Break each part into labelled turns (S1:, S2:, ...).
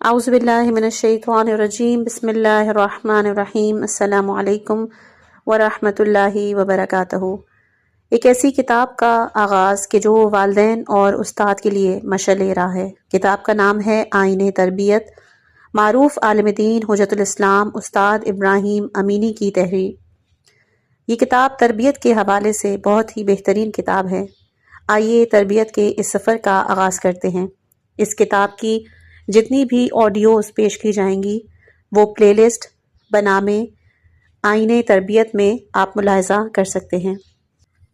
S1: اعوذ باللہ من الشیطان الرجیم بسم اللہ الرحمن الرحیم السلام علیکم ورحمۃ اللہ وبرکاتہ۔ ایک ایسی کتاب کا آغاز کہ جو والدین اور استاد کے لیے مشعل راہ ہے۔ کتاب کا نام ہے آئین تربیت، معروف عالم دین حجت الاسلام استاد ابراہیم امینی کی تحریر۔ یہ کتاب تربیت کے حوالے سے بہت ہی بہترین کتاب ہے۔ آئیے تربیت کے اس سفر کا آغاز کرتے ہیں۔ اس کتاب کی جتنی بھی آڈیوز پیش کی جائیں گی وہ پلے لسٹ بنامے آئین تربیت میں آپ ملاحظہ کر سکتے ہیں۔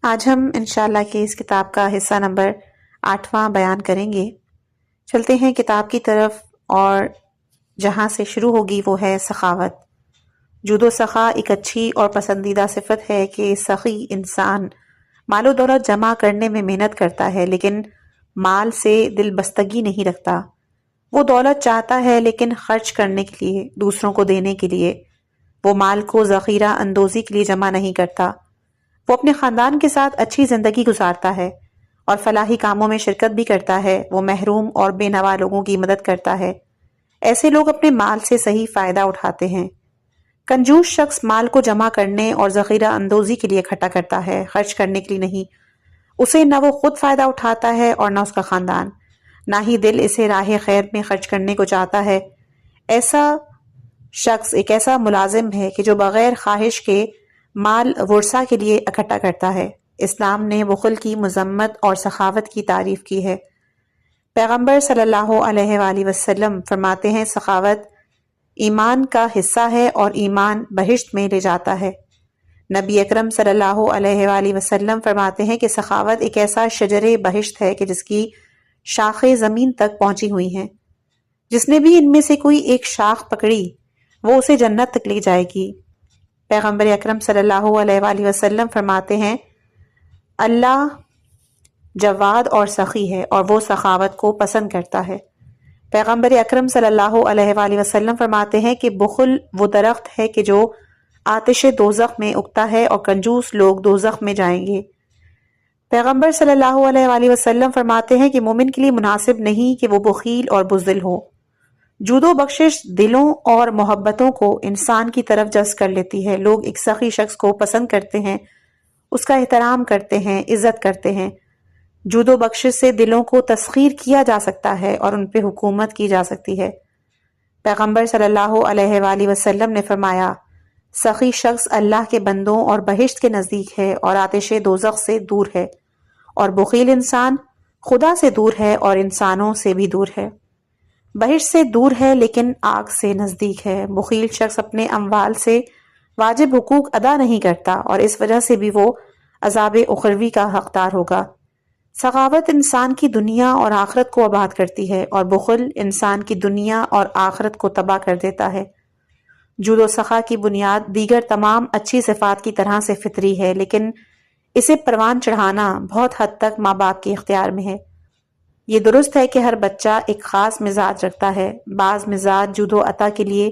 S1: آج ہم انشاءاللہ کہ اس کتاب کا حصہ نمبر 8واں بیان کریں گے۔ چلتے ہیں کتاب کی طرف، اور جہاں سے شروع ہوگی وہ ہے سخاوت۔ جود و سخا ایک اچھی اور پسندیدہ صفت ہے کہ سخی انسان مال و دولت جمع کرنے میں محنت کرتا ہے لیکن مال سے دل بستگی نہیں رکھتا۔ وہ دولت چاہتا ہے لیکن خرچ کرنے کے لیے، دوسروں کو دینے کے لیے۔ وہ مال کو ذخیرہ اندوزی کے لیے جمع نہیں کرتا۔ وہ اپنے خاندان کے ساتھ اچھی زندگی گزارتا ہے اور فلاحی کاموں میں شرکت بھی کرتا ہے۔ وہ محروم اور بے نوا لوگوں کی مدد کرتا ہے۔ ایسے لوگ اپنے مال سے صحیح فائدہ اٹھاتے ہیں۔ کنجوس شخص مال کو جمع کرنے اور ذخیرہ اندوزی کے لیے اکٹھا کرتا ہے، خرچ کرنے کے لیے نہیں۔ اسے نہ وہ خود فائدہ اٹھاتا ہے اور نہ اس کا خاندان، نہ ہی دل اسے راہ خیر میں خرچ کرنے کو چاہتا ہے۔ ایسا شخص ایک ایسا ملازم ہے کہ جو بغیر خواہش کے مال ورثہ کے لیے اکٹھا کرتا ہے۔ اسلام نے بخل کی مذمت اور سخاوت کی تعریف کی ہے۔ پیغمبر صلی اللہ علیہ وآلہ وسلم فرماتے ہیں، سخاوت ایمان کا حصہ ہے اور ایمان بہشت میں لے جاتا ہے۔ نبی اکرم صلی اللہ علیہ وآلہ وسلم فرماتے ہیں کہ سخاوت ایک ایسا شجر بہشت ہے کہ جس کی شاخیں زمین تک پہنچی ہوئی ہیں۔ جس نے بھی ان میں سے کوئی ایک شاخ پکڑی وہ اسے جنت تک لے جائے گی۔ پیغمبر اکرم صلی اللہ علیہ وآلہ وسلم فرماتے ہیں، اللہ جواد اور سخی ہے اور وہ سخاوت کو پسند کرتا ہے۔ پیغمبر اکرم صلی اللہ علیہ وآلہ وسلم فرماتے ہیں کہ بخل وہ درخت ہے کہ جو آتش دوزخ میں اگتا ہے اور کنجوس لوگ دوزخ میں جائیں گے۔ پیغمبر صلی اللہ علیہ وآلہ وسلم فرماتے ہیں کہ مومن کے لیے مناسب نہیں کہ وہ بخیل اور بزدل ہو۔ جود و بخشش دلوں اور محبتوں کو انسان کی طرف جذب کر لیتی ہے۔ لوگ ایک سخی شخص کو پسند کرتے ہیں، اس کا احترام کرتے ہیں، عزت کرتے ہیں۔ جود و بخشش سے دلوں کو تسخیر کیا جا سکتا ہے اور ان پہ حکومت کی جا سکتی ہے۔ پیغمبر صلی اللہ علیہ وآلہ وسلم نے فرمایا، سخی شخص اللہ کے بندوں اور بہشت کے نزدیک ہے اور آتش دوزخ سے دور ہے، اور بخیل انسان خدا سے دور ہے اور انسانوں سے بھی دور ہے۔ بہشت سے دور ہے لیکن آگ سے نزدیک ہے۔ بخیل شخص اپنے اموال سے واجب حقوق ادا نہیں کرتا اور اس وجہ سے بھی وہ عذاب اخروی کا حقدار ہوگا۔ سخاوت انسان کی دنیا اور آخرت کو آباد کرتی ہے اور بخل انسان کی دنیا اور آخرت کو تباہ کر دیتا ہے۔ جود و سخا کی بنیاد دیگر تمام اچھی صفات کی طرح سے فطری ہے، لیکن اسے پروان چڑھانا بہت حد تک ماں باپ کے اختیار میں ہے۔ یہ درست ہے کہ ہر بچہ ایک خاص مزاج رکھتا ہے۔ بعض مزاج جود و عطا کے لیے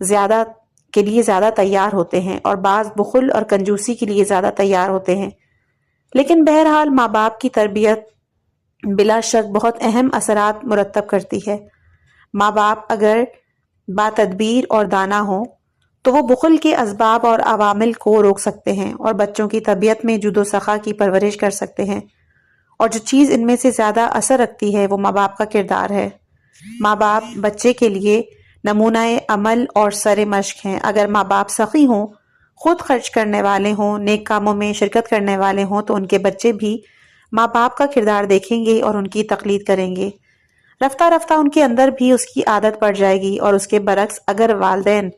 S1: زیادہ تیار ہوتے ہیں اور بعض بخل اور کنجوسی کے لیے زیادہ تیار ہوتے ہیں، لیکن بہرحال ماں باپ کی تربیت بلا شک بہت اہم اثرات مرتب کرتی ہے۔ ماں باپ اگر با تدبیر اور دانا ہوں تو وہ بخل کے اسباب اور عوامل کو روک سکتے ہیں اور بچوں کی طبیعت میں جود و سخا کی پرورش کر سکتے ہیں۔ اور جو چیز ان میں سے زیادہ اثر رکھتی ہے وہ ماں باپ کا کردار ہے۔ ماں باپ بچے کے لیے نمونہ عمل اور سر مشق ہیں۔ اگر ماں باپ سخی ہوں، خود خرچ کرنے والے ہوں، نیک کاموں میں شرکت کرنے والے ہوں تو ان کے بچے بھی ماں باپ کا کردار دیکھیں گے اور ان کی تقلید کریں گے۔ رفتہ رفتہ ان کے اندر بھی اس کی عادت پڑ جائے گی، اور اس کے برعکس اگر والدین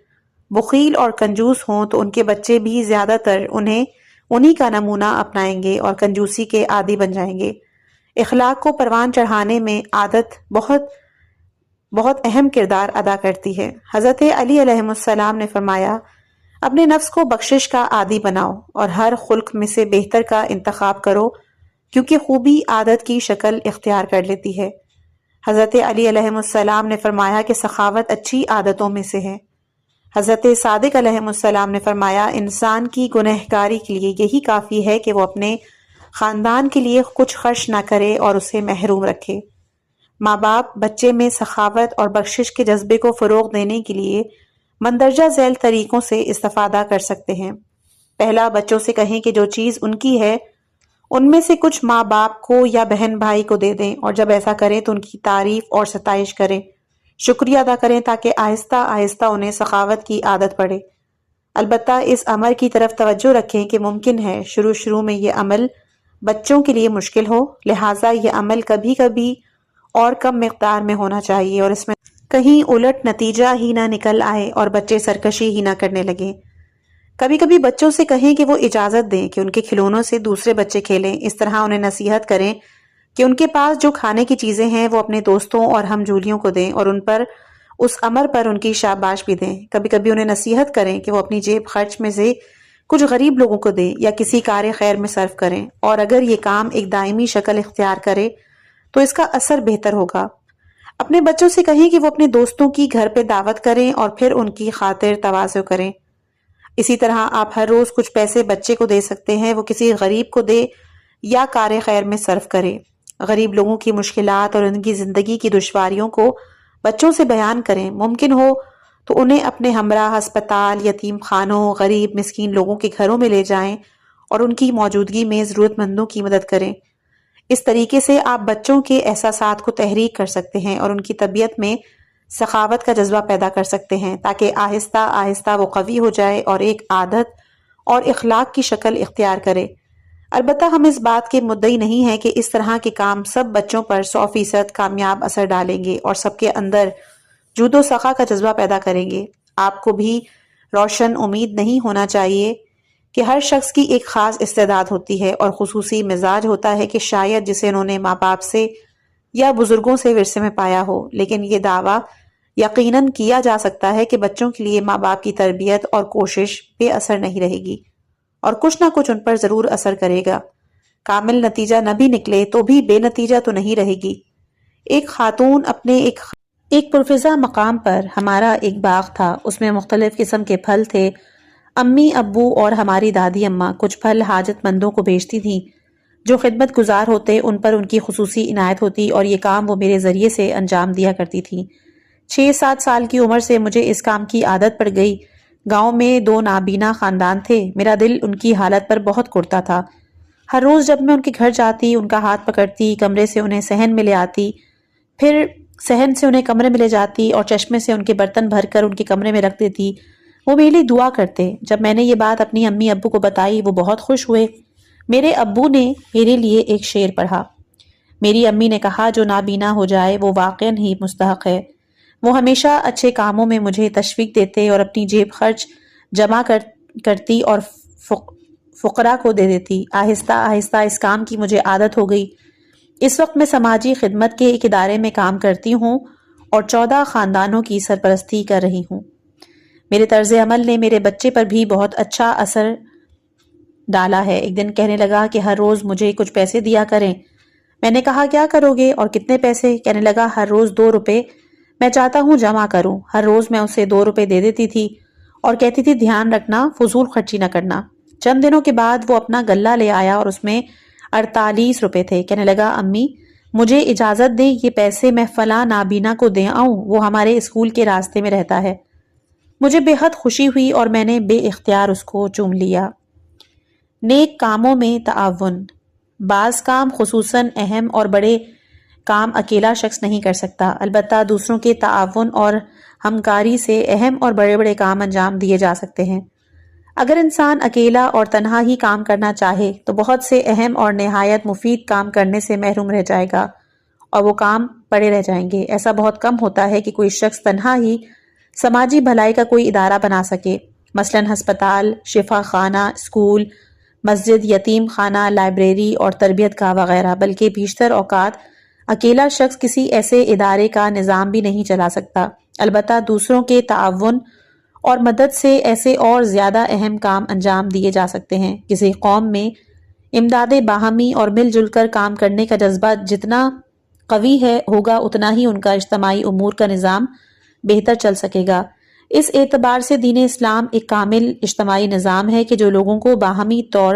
S1: بخیل اور کنجوس ہوں تو ان کے بچے بھی زیادہ تر انہی کا نمونہ اپنائیں گے اور کنجوسی کے عادی بن جائیں گے۔ اخلاق کو پروان چڑھانے میں عادت بہت اہم کردار ادا کرتی ہے۔ حضرت علی علیہ السلام نے فرمایا، اپنے نفس کو بخشش کا عادی بناؤ اور ہر خلق میں سے بہتر کا انتخاب کرو، کیونکہ خوبی عادت کی شکل اختیار کر لیتی ہے۔ حضرت علی علیہ السلام نے فرمایا کہ سخاوت اچھی عادتوں میں سے ہے۔ حضرت صادق علیہ السلام نے فرمایا، انسان کی گنہگاری کے لیے یہی کافی ہے کہ وہ اپنے خاندان کے لیے کچھ خرچ نہ کرے اور اسے محروم رکھے۔ ماں باپ بچے میں سخاوت اور بخشش کے جذبے کو فروغ دینے کے لیے مندرجہ ذیل طریقوں سے استفادہ کر سکتے ہیں۔ پہلا، بچوں سے کہیں کہ جو چیز ان کی ہے ان میں سے کچھ ماں باپ کو یا بہن بھائی کو دے دیں، اور جب ایسا کریں تو ان کی تعریف اور ستائش کریں، شکریہ ادا کریں تاکہ آہستہ آہستہ انہیں سخاوت کی عادت پڑے۔ البتہ اس امر کی طرف توجہ رکھیں کہ ممکن ہے شروع میں یہ عمل بچوں کے لیے مشکل ہو، لہٰذا یہ عمل کبھی کبھی اور کم مقدار میں ہونا چاہیے اور اس میں کہیں الٹ نتیجہ ہی نہ نکل آئے اور بچے سرکشی ہی نہ کرنے لگیں۔ کبھی کبھی بچوں سے کہیں کہ وہ اجازت دیں کہ ان کے کھلونوں سے دوسرے بچے کھیلیں، اس طرح انہیں نصیحت کریں کہ ان کے پاس جو کھانے کی چیزیں ہیں وہ اپنے دوستوں اور ہم جولیوں کو دیں اور ان پر اس امر پر ان کی شاباش بھی دیں۔ کبھی کبھی انہیں نصیحت کریں کہ وہ اپنی جیب خرچ میں سے کچھ غریب لوگوں کو دیں یا کسی کار خیر میں صرف کریں، اور اگر یہ کام ایک دائمی شکل اختیار کرے تو اس کا اثر بہتر ہوگا۔ اپنے بچوں سے کہیں کہ وہ اپنے دوستوں کی گھر پہ دعوت کریں اور پھر ان کی خاطر تواضع کریں۔ اسی طرح آپ ہر روز کچھ پیسے بچے کو دے سکتے ہیں، وہ کسی غریب کو دے یا کار خیر میں صرف کرے۔ غریب لوگوں کی مشکلات اور ان کی زندگی کی دشواریوں کو بچوں سے بیان کریں، ممکن ہو تو انہیں اپنے ہمراہ ہسپتال، یتیم خانوں، غریب مسکین لوگوں کے گھروں میں لے جائیں اور ان کی موجودگی میں ضرورت مندوں کی مدد کریں۔ اس طریقے سے آپ بچوں کے احساسات کو تحریک کر سکتے ہیں اور ان کی طبیعت میں سخاوت کا جذبہ پیدا کر سکتے ہیں تاکہ آہستہ آہستہ وہ قوی ہو جائے اور ایک عادت اور اخلاق کی شکل اختیار کرے۔ البتہ ہم اس بات کے مدعی نہیں ہیں کہ اس طرح کے کام سب بچوں پر 100% کامیاب اثر ڈالیں گے اور سب کے اندر جود و سخا کا جذبہ پیدا کریں گے۔ آپ کو بھی روشن امید نہیں ہونا چاہیے کہ ہر شخص کی ایک خاص استعداد ہوتی ہے اور خصوصی مزاج ہوتا ہے کہ شاید جسے انہوں نے ماں باپ سے یا بزرگوں سے ورثے میں پایا ہو، لیکن یہ دعویٰ یقیناً کیا جا سکتا ہے کہ بچوں کے لیے ماں باپ کی تربیت اور کوشش بے اثر نہیں رہے گی اور کچھ نہ کچھ ان پر ضرور اثر کرے گا۔ کامل نتیجہ نہ بھی نکلے تو بھی بے نتیجہ تو نہیں رہے گی۔ ایک خاتون اپنے ایک پرفضا مقام پر ہمارا ایک باغ تھا، اس میں مختلف قسم کے پھل تھے۔ امی ابو اور ہماری دادی اماں کچھ پھل حاجت مندوں کو بیچتی تھیں جو خدمت گزار ہوتے، ان پر ان کی خصوصی عنایت ہوتی اور یہ کام وہ میرے ذریعے سے انجام دیا کرتی تھیں۔ 6-7 سال کی عمر سے مجھے اس کام کی عادت پڑ گئی۔ گاؤں میں 2 نابینا خاندان تھے، میرا دل ان کی حالت پر بہت کرتا تھا۔ ہر روز جب میں ان کے گھر جاتی، ان کا ہاتھ پکڑتی، کمرے سے انہیں صحن میں لے آتی، پھر صحن سے انہیں کمرے میں لے جاتی اور چشمے سے ان کے برتن بھر کر ان کے کمرے میں رکھ دیتی، وہ میرے لیے دعا کرتے۔ جب میں نے یہ بات اپنی امی ابو کو بتائی، وہ بہت خوش ہوئے۔ میرے ابو نے میرے لیے ایک شعر پڑھا۔ میری امی نے کہا، جو نابینا ہو جائے وہ واقعاً ہی مستحق ہے۔ وہ ہمیشہ اچھے کاموں میں مجھے تشویق دیتے اور اپنی جیب خرچ جمع کرتی اور فقراء کو دے دیتی۔ آہستہ آہستہ اس کام کی مجھے عادت ہو گئی۔ اس وقت میں سماجی خدمت کے ایک ادارے میں کام کرتی ہوں اور 14 خاندانوں کی سرپرستی کر رہی ہوں۔ میرے طرز عمل نے میرے بچے پر بھی بہت اچھا اثر ڈالا ہے۔ ایک دن کہنے لگا کہ ہر روز مجھے کچھ پیسے دیا کریں۔ میں نے کہا، کیا کرو گے اور کتنے پیسے؟ کہنے لگا، ہر روز 2 روپے میں چاہتا ہوں جمع کروں۔ ہر روز میں اسے 2 روپے دے دیتی تھی اور کہتی تھی، دھیان رکھنا، فضول خرچی نہ کرنا۔ چند دنوں کے بعد وہ اپنا غلہ لے آیا اور اس میں 48 روپے تھے۔ کہنے لگا، امی مجھے اجازت دیں یہ پیسے میں فلاں نابینا کو دے آؤں، وہ ہمارے اسکول کے راستے میں رہتا ہے۔ مجھے بے حد خوشی ہوئی اور میں نے بے اختیار اس کو چوم لیا۔ نیک کاموں میں تعاون۔ بعض کام، خصوصاً اہم اور بڑے کام، اکیلا شخص نہیں کر سکتا، البتہ دوسروں کے تعاون اور ہمکاری سے اہم اور بڑے بڑے کام انجام دیے جا سکتے ہیں۔ اگر انسان اکیلا اور تنہا ہی کام کرنا چاہے تو بہت سے اہم اور نہایت مفید کام کرنے سے محروم رہ جائے گا اور وہ کام پڑے رہ جائیں گے۔ ایسا بہت کم ہوتا ہے کہ کوئی شخص تنہا ہی سماجی بھلائی کا کوئی ادارہ بنا سکے، مثلاً ہسپتال، شفا خانہ، اسکول، مسجد، یتیم خانہ، لائبریری اور تربیت گاہ وغیرہ، بلکہ بیشتر اوقات اکیلا شخص کسی ایسے ادارے کا نظام بھی نہیں چلا سکتا۔ البتہ دوسروں کے تعاون اور مدد سے ایسے اور زیادہ اہم کام انجام دیے جا سکتے ہیں۔ کسی قوم میں امداد باہمی اور مل جل کر کام کرنے کا جذبہ جتنا قوی ہوگا، اتنا ہی ان کا اجتماعی امور کا نظام بہتر چل سکے گا۔ اس اعتبار سے دین اسلام ایک کامل اجتماعی نظام ہے کہ جو لوگوں کو باہمی طور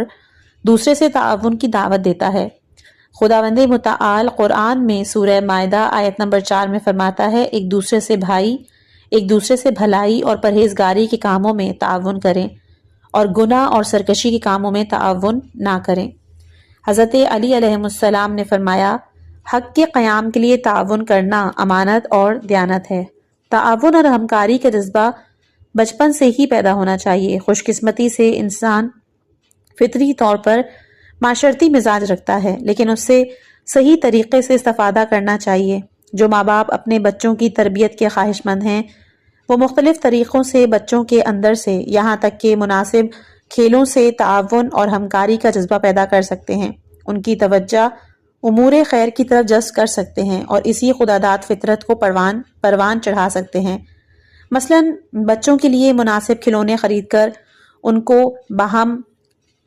S1: دوسرے سے تعاون کی دعوت دیتا ہے۔ خداوند متعال قرآن میں سورہ مائدہ آیت نمبر 4 میں فرماتا ہے، ایک دوسرے سے بھلائی اور پرہیزگاری کے کاموں میں تعاون کریں اور گناہ اور سرکشی کے کاموں میں تعاون نہ کریں۔ حضرت علی علیہ السلام نے فرمایا، حق کے قیام کے لیے تعاون کرنا امانت اور دیانت ہے۔ تعاون اور ہمکاری کا جذبہ بچپن سے ہی پیدا ہونا چاہیے۔ خوش قسمتی سے انسان فطری طور پر معاشرتی مزاج رکھتا ہے، لیکن اس سے صحیح طریقے سے استفادہ کرنا چاہیے۔ جو ماں باپ اپنے بچوں کی تربیت کے خواہش مند ہیں، وہ مختلف طریقوں سے بچوں کے اندر سے یہاں تک کہ مناسب کھیلوں سے تعاون اور ہمکاری کا جذبہ پیدا کر سکتے ہیں، ان کی توجہ امور خیر کی طرف جذب کر سکتے ہیں اور اسی خداداد فطرت کو پروان چڑھا سکتے ہیں۔ مثلاً بچوں کے لیے مناسب کھلونے خرید کر ان کو باہم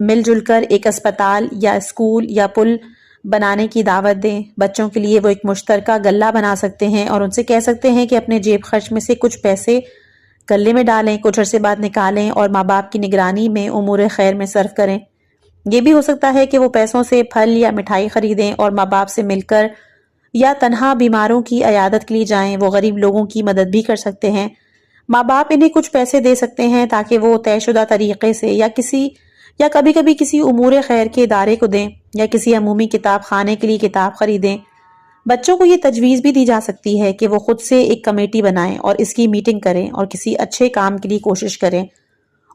S1: مل جل کر ایک اسپتال یا اسکول یا پل بنانے کی دعوت دیں۔ بچوں کے لیے وہ ایک مشترکہ غلہ بنا سکتے ہیں اور ان سے کہہ سکتے ہیں کہ اپنے جیب خرچ میں سے کچھ پیسے غلے میں ڈالیں، کچھ عرصے بعد نکالیں اور ماں باپ کی نگرانی میں امور خیر میں صرف کریں۔ یہ بھی ہو سکتا ہے کہ وہ پیسوں سے پھل یا مٹھائی خریدیں اور ماں باپ سے مل کر یا تنہا بیماروں کی عیادت کے لیے جائیں۔ وہ غریب لوگوں کی مدد بھی کر سکتے ہیں۔ ماں باپ انہیں کچھ پیسے دے سکتے ہیں تاکہ وہ طے شدہ طریقے سے یا کبھی کبھی کسی امور خیر کے ادارے کو دیں یا کسی عمومی کتاب خانے کے لیے کتاب خریدیں۔ بچوں کو یہ تجویز بھی دی جا سکتی ہے کہ وہ خود سے ایک کمیٹی بنائیں اور اس کی میٹنگ کریں اور کسی اچھے کام کے لیے کوشش کریں،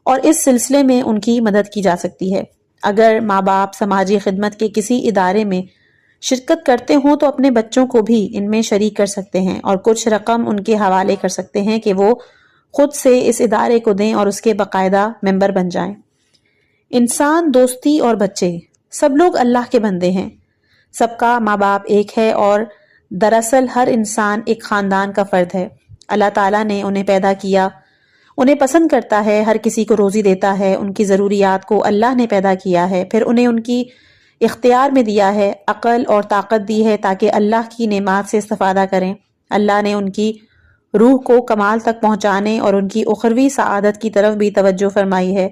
S1: اور اس سلسلے میں ان کی مدد کی جا سکتی ہے۔ اگر ماں باپ سماجی خدمت کے کسی ادارے میں شرکت کرتے ہوں تو اپنے بچوں کو بھی ان میں شریک کر سکتے ہیں اور کچھ رقم ان کے حوالے کر سکتے ہیں کہ وہ خود سے اس ادارے کو دیں اور اس کے باقاعدہ ممبر بن جائیں۔ انسان، دوستی اور بچے سب لوگ اللہ کے بندے ہیں۔ سب کا ماں باپ ایک ہے اور دراصل ہر انسان ایک خاندان کا فرد ہے۔ اللہ تعالیٰ نے انہیں پیدا کیا، انہیں پسند کرتا ہے، ہر کسی کو روزی دیتا ہے، ان کی ضروریات کو اللہ نے پیدا کیا ہے، پھر انہیں ان کی اختیار میں دیا ہے، عقل اور طاقت دی ہے تاکہ اللہ کی نعمات سے استفادہ کریں۔ اللہ نے ان کی روح کو کمال تک پہنچانے اور ان کی اخروی سعادت کی طرف بھی توجہ فرمائی ہے۔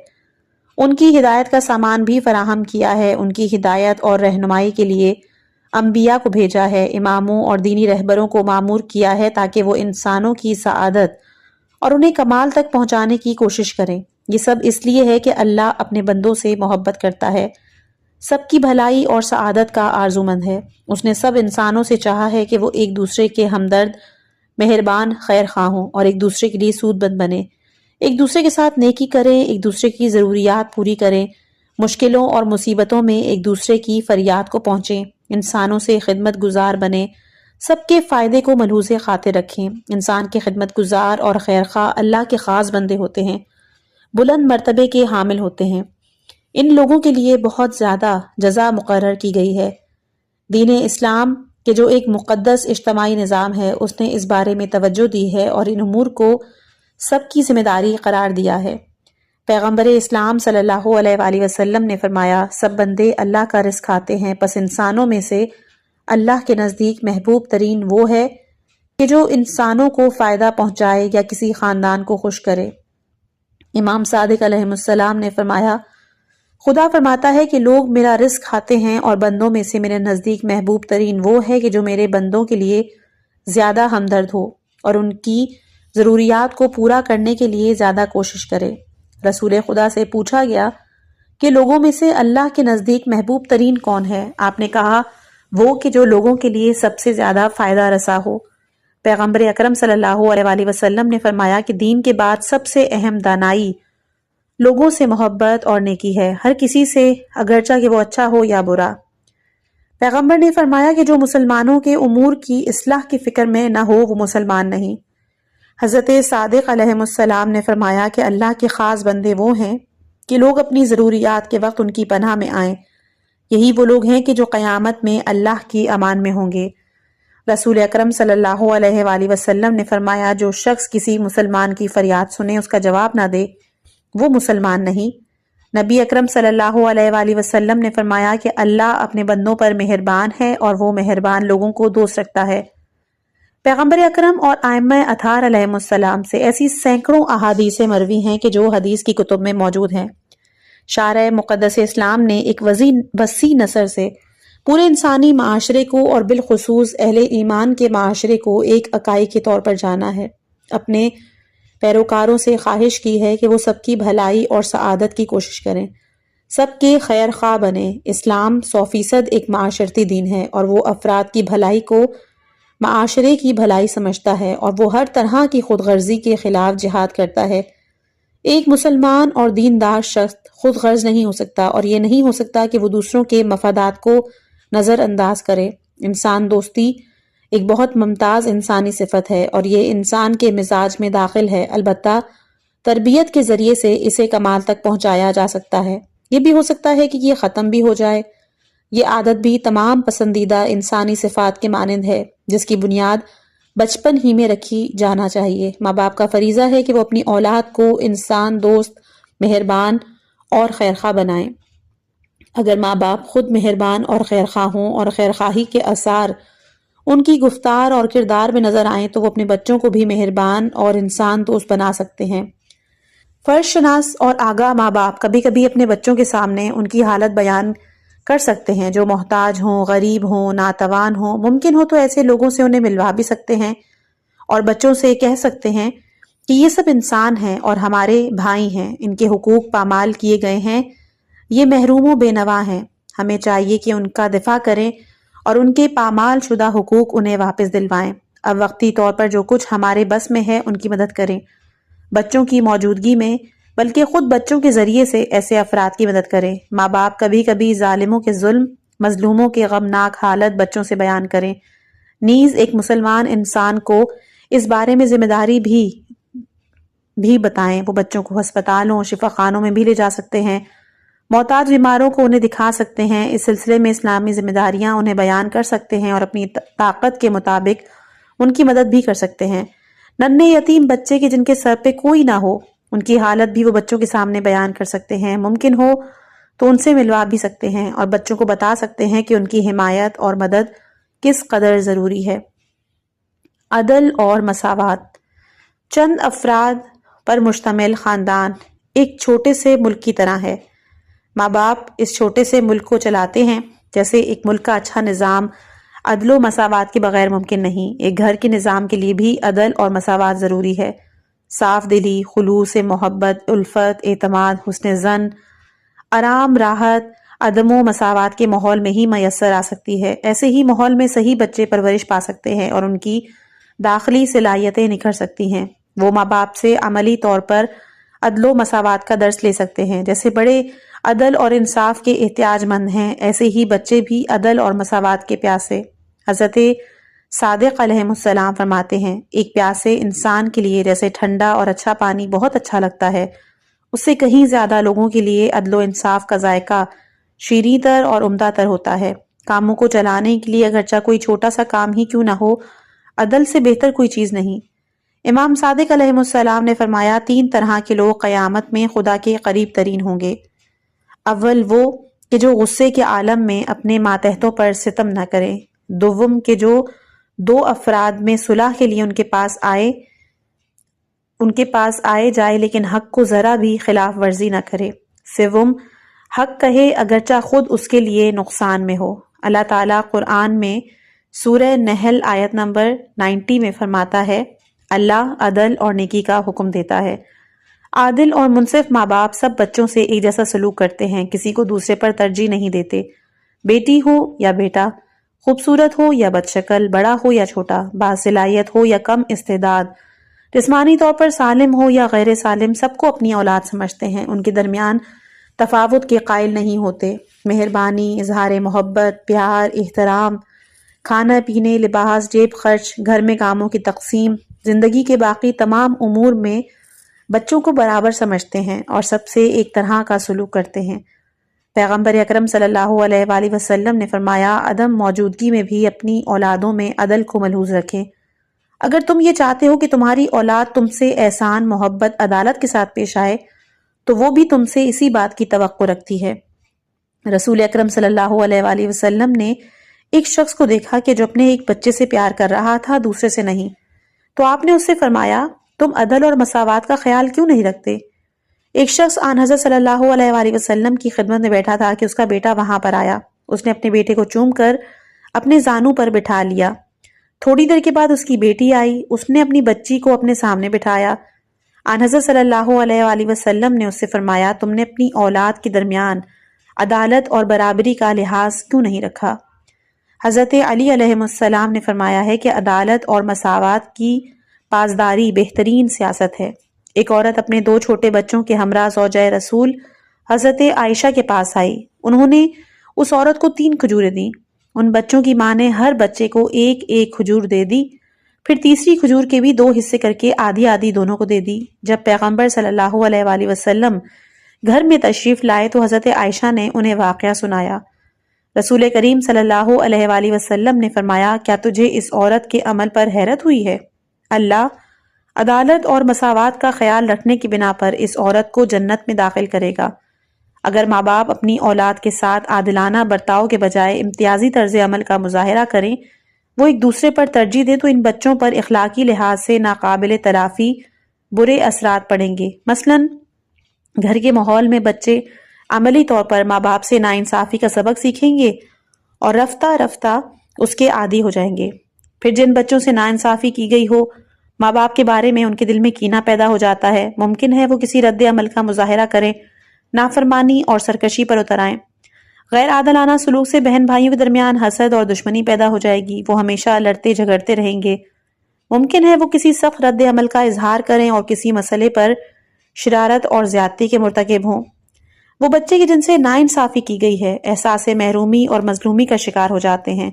S1: ان کی ہدایت کا سامان بھی فراہم کیا ہے۔ ان کی ہدایت اور رہنمائی کے لیے انبیاء کو بھیجا ہے، اماموں اور دینی رہبروں کو مامور کیا ہے تاکہ وہ انسانوں کی سعادت اور انہیں کمال تک پہنچانے کی کوشش کریں۔ یہ سب اس لیے ہے کہ اللہ اپنے بندوں سے محبت کرتا ہے، سب کی بھلائی اور سعادت کا آرزو مند ہے۔ اس نے سب انسانوں سے چاہا ہے کہ وہ ایک دوسرے کے ہمدرد، مہربان، خیر خواہ ہوں اور ایک دوسرے کے لیے سود بند بنے، ایک دوسرے کے ساتھ نیکی کریں، ایک دوسرے کی ضروریات پوری کریں، مشکلوں اور مصیبتوں میں ایک دوسرے کی فریاد کو پہنچیں، انسانوں سے خدمت گزار بنیں، سب کے فائدے کو ملحوظ خاطر رکھیں۔ انسان کے خدمت گزار اور خیر خواہ اللہ کے خاص بندے ہوتے ہیں، بلند مرتبے کے حامل ہوتے ہیں۔ ان لوگوں کے لیے بہت زیادہ جزا مقرر کی گئی ہے۔ دین اسلام کہ جو ایک مقدس اجتماعی نظام ہے، اس نے اس بارے میں توجہ دی ہے اور ان امور کو سب کی ذمہ داری قرار دیا ہے۔ پیغمبر اسلام صلی اللہ علیہ وآلہ وسلم نے فرمایا، سب بندے اللہ کا رزق کھاتے ہیں، پس انسانوں میں سے اللہ کے نزدیک محبوب ترین وہ ہے کہ جو انسانوں کو فائدہ پہنچائے یا کسی خاندان کو خوش کرے۔ امام صادق علیہ السلام نے فرمایا، خدا فرماتا ہے کہ لوگ میرا رزق کھاتے ہیں اور بندوں میں سے میرے نزدیک محبوب ترین وہ ہے کہ جو میرے بندوں کے لیے زیادہ ہمدرد ہو اور ان کی ضروریات کو پورا کرنے کے لیے زیادہ کوشش کرے۔ رسول خدا سے پوچھا گیا کہ لوگوں میں سے اللہ کے نزدیک محبوب ترین کون ہے؟ آپ نے کہا، وہ کہ جو لوگوں کے لیے سب سے زیادہ فائدہ رسا ہو۔ پیغمبر اکرم صلی اللہ علیہ وآلہ وسلم نے فرمایا کہ دین کے بعد سب سے اہم دانائی لوگوں سے محبت اور نیکی ہے، ہر کسی سے، اگرچہ کہ وہ اچھا ہو یا برا۔ پیغمبر نے فرمایا کہ جو مسلمانوں کے امور کی اصلاح کی فکر میں نہ ہو وہ مسلمان نہیں۔ حضرت صادق علیہ السلام نے فرمایا کہ اللہ کے خاص بندے وہ ہیں کہ لوگ اپنی ضروریات کے وقت ان کی پناہ میں آئیں، یہی وہ لوگ ہیں کہ جو قیامت میں اللہ کی امان میں ہوں گے۔ رسول اکرم صلی اللہ علیہ وآلہ وسلم نے فرمایا، جو شخص کسی مسلمان کی فریاد سنے اس کا جواب نہ دے وہ مسلمان نہیں۔ نبی اکرم صلی اللہ علیہ وآلہ وسلم نے فرمایا کہ اللہ اپنے بندوں پر مہربان ہے اور وہ مہربان لوگوں کو دوست رکھتا ہے۔ پیغمبر اکرم اور ائمہ اطہار علیہ السلام سے ایسی سینکڑوں احادیث مروی ہیں کہ جو حدیث کی کتب میں موجود ہیں۔ شارع مقدس اسلام نے ایک وسیع نثر سے پورے انسانی معاشرے کو اور بالخصوص اہل ایمان کے معاشرے کو ایک اکائی کے طور پر جانا ہے۔ اپنے پیروکاروں سے خواہش کی ہے کہ وہ سب کی بھلائی اور سعادت کی کوشش کریں، سب کے خیر خواہ بنیں۔ اسلام 100% ایک معاشرتی دین ہے اور وہ افراد کی بھلائی کو معاشرے کی بھلائی سمجھتا ہے، اور وہ ہر طرح کی خود غرضی کے خلاف جہاد کرتا ہے۔ ایک مسلمان اور دیندار شخص خود غرض نہیں ہو سکتا، اور یہ نہیں ہو سکتا کہ وہ دوسروں کے مفادات کو نظر انداز کرے۔ انسان دوستی ایک بہت ممتاز انسانی صفت ہے اور یہ انسان کے مزاج میں داخل ہے، البتہ تربیت کے ذریعے سے اسے کمال تک پہنچایا جا سکتا ہے۔ یہ بھی ہو سکتا ہے کہ یہ ختم بھی ہو جائے۔ یہ عادت بھی تمام پسندیدہ انسانی صفات کے مانند ہے، جس کی بنیاد بچپن ہی میں رکھی جانا چاہیے۔ ماں باپ کا فریضہ ہے کہ وہ اپنی اولاد کو انسان دوست، مہربان اور خیرخواہ بنائیں۔ اگر ماں باپ خود مہربان اور خیرخواہ ہوں اور خیرخواہی کے آثار ان کی گفتار اور کردار میں نظر آئیں تو وہ اپنے بچوں کو بھی مہربان اور انسان دوست بنا سکتے ہیں۔ فرض شناس اور آگاہ ماں باپ کبھی کبھی اپنے بچوں کے سامنے ان کی حالت بیان کر سکتے ہیں، جو محتاج ہوں، غریب ہوں، ناتوان ہوں۔ ممکن ہو تو ایسے لوگوں سے انہیں ملوا بھی سکتے ہیں اور بچوں سے کہہ سکتے ہیں کہ یہ سب انسان ہیں اور ہمارے بھائی ہیں، ان کے حقوق پامال کیے گئے ہیں، یہ محروم و بے نوا ہیں، ہمیں چاہیے کہ ان کا دفاع کریں اور ان کے پامال شدہ حقوق انہیں واپس دلوائیں۔ اب وقتی طور پر جو کچھ ہمارے بس میں ہے ان کی مدد کریں، بچوں کی موجودگی میں بلکہ خود بچوں کے ذریعے سے ایسے افراد کی مدد کریں۔ ماں باپ کبھی کبھی ظالموں کے ظلم، مظلوموں کے غمناک حالت بچوں سے بیان کریں۔ نیز ایک مسلمان انسان کو اس بارے میں ذمہ داری بھی بتائیں۔ وہ بچوں کو ہسپتالوں، شفا خانوں میں بھی لے جا سکتے ہیں، محتاج بیماروں کو انہیں دکھا سکتے ہیں۔ اس سلسلے میں اسلامی ذمہ داریاں انہیں بیان کر سکتے ہیں اور اپنی طاقت کے مطابق ان کی مدد بھی کر سکتے ہیں۔ ننھے یتیم بچے کے جن کے سر پہ کوئی نہ ہو، ان کی حالت بھی وہ بچوں کے سامنے بیان کر سکتے ہیں۔ ممکن ہو تو ان سے ملوا بھی سکتے ہیں اور بچوں کو بتا سکتے ہیں کہ ان کی حمایت اور مدد کس قدر ضروری ہے۔ عدل اور مساوات۔ چند افراد پر مشتمل خاندان ایک چھوٹے سے ملک کی طرح ہے۔ ماں باپ اس چھوٹے سے ملک کو چلاتے ہیں۔ جیسے ایک ملک کا اچھا نظام عدل و مساوات کے بغیر ممکن نہیں، ایک گھر کے نظام کے لیے بھی عدل اور مساوات ضروری ہے۔ صاف دلی، خلوص محبت، الفت، اعتماد، حسن ظن، آرام، راحت، عدم و مساوات کے ماحول میں ہی میسر آ سکتی ہے۔ ایسے ہی ماحول میں صحیح بچے پرورش پا سکتے ہیں اور ان کی داخلی صلاحیتیں نکھر سکتی ہیں۔ وہ ماں باپ سے عملی طور پر عدل و مساوات کا درس لے سکتے ہیں۔ جیسے بڑے عدل اور انصاف کے احتیاج مند ہیں، ایسے ہی بچے بھی عدل اور مساوات کے پیاسے۔ حضرت صادق علیہ السلام فرماتے ہیں، ایک پیاسے انسان کے لیے جیسے ٹھنڈا اور اچھا پانی بہت اچھا لگتا ہے، اس سے کہیں زیادہ لوگوں کے لیے عدل و انصاف کا ذائقہ شیریں تر اور عمدہ تر ہوتا ہے۔ کاموں کو چلانے کے لیے اگرچہ کوئی چھوٹا سا کام ہی کیوں نہ ہو، عدل سے بہتر کوئی چیز نہیں۔ امام صادق علیہ السلام نے فرمایا، 3 طرح کے لوگ قیامت میں خدا کے قریب ترین ہوں گے۔ اول وہ کہ جو غصے کے عالم میں اپنے ماتحتوں پر ستم نہ کریں۔ دوم کہ جو 2 افراد میں صلح کے لیے ان کے پاس آئے جائے لیکن حق کو ذرا بھی خلاف ورزی نہ کرے۔ سوم حق کہے اگرچہ خود اس کے لیے نقصان میں ہو۔ اللہ تعالیٰ قرآن میں سورہ نحل آیت نمبر 90 میں فرماتا ہے، اللہ عدل اور نیکی کا حکم دیتا ہے۔ عادل اور منصف ماں باپ سب بچوں سے ایک جیسا سلوک کرتے ہیں، کسی کو دوسرے پر ترجیح نہیں دیتے۔ بیٹی ہو یا بیٹا، خوبصورت ہو یا بدشکل، بڑا ہو یا چھوٹا، باصلاحیت ہو یا کم استعداد، جسمانی طور پر سالم ہو یا غیر سالم، سب کو اپنی اولاد سمجھتے ہیں، ان کے درمیان تفاوت کے قائل نہیں ہوتے۔ مہربانی، اظہار محبت، پیار، احترام، کھانا پینے، لباس، جیب خرچ، گھر میں کاموں کی تقسیم، زندگی کے باقی تمام امور میں بچوں کو برابر سمجھتے ہیں اور سب سے ایک طرح کا سلوک کرتے ہیں۔ پیغمبر اکرم صلی اللہ علیہ وآلہ وسلم نے فرمایا، عدم موجودگی میں بھی اپنی اولادوں میں عدل کو ملحوظ رکھیں۔ اگر تم یہ چاہتے ہو کہ تمہاری اولاد تم سے احسان، محبت، عدالت کے ساتھ پیش آئے تو وہ بھی تم سے اسی بات کی توقع رکھتی ہے۔ رسول اکرم صلی اللہ علیہ وآلہ وسلم نے ایک شخص کو دیکھا کہ جو اپنے ایک بچے سے پیار کر رہا تھا، دوسرے سے نہیں، تو آپ نے اس سے فرمایا، تم عدل اور مساوات کا خیال کیوں نہیں رکھتے؟ ایک شخص آن حضرت صلی اللہ علیہ وآلہ وسلم کی خدمت میں بیٹھا تھا کہ اس کا بیٹا وہاں پر آیا۔ اس نے اپنے بیٹے کو چوم کر اپنے زانوں پر بٹھا لیا۔ تھوڑی دیر کے بعد اس کی بیٹی آئی، اس نے اپنی بچی کو اپنے سامنے بٹھایا۔ آن حضرت صلی اللہ علیہ وآلہ وسلم نے اس سے فرمایا، تم نے اپنی اولاد کے درمیان عدالت اور برابری کا لحاظ کیوں نہیں رکھا؟ حضرت علی علیہ السلام نے فرمایا ہے کہ عدالت اور مساوات کی پاسداری بہترین سیاست ہے۔ ایک عورت اپنے 2 چھوٹے بچوں کے ہمراہ زوجہ رسول حضرت عائشہ کے پاس آئی۔ انہوں نے اس عورت کو 3 کھجوریں دیں۔ ان بچوں کی ماں نے ہر بچے کو ایک ایک کھجور دے دی، پھر تیسری کھجور کے بھی 2 حصے کر کے آدھی آدھی دونوں کو دے دی۔ جب پیغمبر صلی اللہ علیہ وآلہ وسلم گھر میں تشریف لائے تو حضرت عائشہ نے انہیں واقعہ سنایا۔ رسول کریم صلی اللہ علیہ وآلہ وسلم نے فرمایا، کیا تجھے اس عورت کے عمل پر حیرت ہوئی ہے؟ اللہ عدالت اور مساوات کا خیال رکھنے کی بنا پر اس عورت کو جنت میں داخل کرے گا۔ اگر ماں باپ اپنی اولاد کے ساتھ عادلانہ برتاؤ کے بجائے امتیازی طرز عمل کا مظاہرہ کریں، وہ ایک دوسرے پر ترجیح دیں، تو ان بچوں پر اخلاقی لحاظ سے ناقابل تلافی برے اثرات پڑیں گے۔ مثلاً گھر کے ماحول میں بچے عملی طور پر ماں باپ سے ناانصافی کا سبق سیکھیں گے اور رفتہ رفتہ اس کے عادی ہو جائیں گے۔ پھر جن بچوں سے ناانصافی کی گئی ہو، ماں باپ کے بارے میں ان کے دل میں کینہ پیدا ہو جاتا ہے۔ ممکن ہے وہ کسی رد عمل کا مظاہرہ کریں، نافرمانی اور سرکشی پر اتر آئیں۔ غیر عادلانہ سلوک سے بہن بھائیوں کے درمیان حسد اور دشمنی پیدا ہو جائے گی، وہ ہمیشہ لڑتے جھگڑتے رہیں گے۔ ممکن ہے وہ کسی سخت رد عمل کا اظہار کریں اور کسی مسئلے پر شرارت اور زیادتی کے مرتکب ہوں۔ وہ بچے کی جن سے ناانصافی کی گئی ہے احساس محرومی اور مظلومی کا شکار ہو جاتے ہیں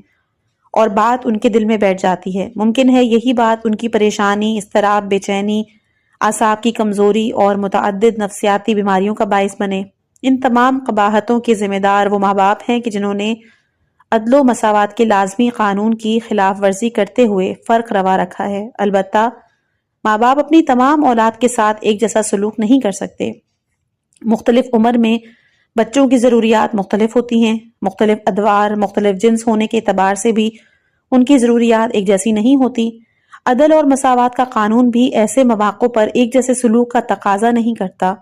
S1: اور بات ان کے دل میں بیٹھ جاتی ہے۔ ممکن ہے یہی بات ان کی پریشانی، اضطراب، بے چینی، اعصاب کی کمزوری اور متعدد نفسیاتی بیماریوں کا باعث بنے۔ ان تمام قباحتوں کے ذمہ دار وہ ماں باپ ہیں کہ جنہوں نے عدل و مساوات کے لازمی قانون کی خلاف ورزی کرتے ہوئے فرق روا رکھا ہے۔ البتہ ماں باپ اپنی تمام اولاد کے ساتھ ایک جیسا سلوک نہیں کر سکتے۔ مختلف عمر میں بچوں کی ضروریات مختلف ہوتی ہیں۔ مختلف ادوار، مختلف جنس ہونے کے اعتبار سے بھی ان کی ضروریات ایک جیسی نہیں ہوتی۔ عدل اور مساوات کا قانون بھی ایسے مواقع پر ایک جیسے سلوک کا تقاضا نہیں کرتا۔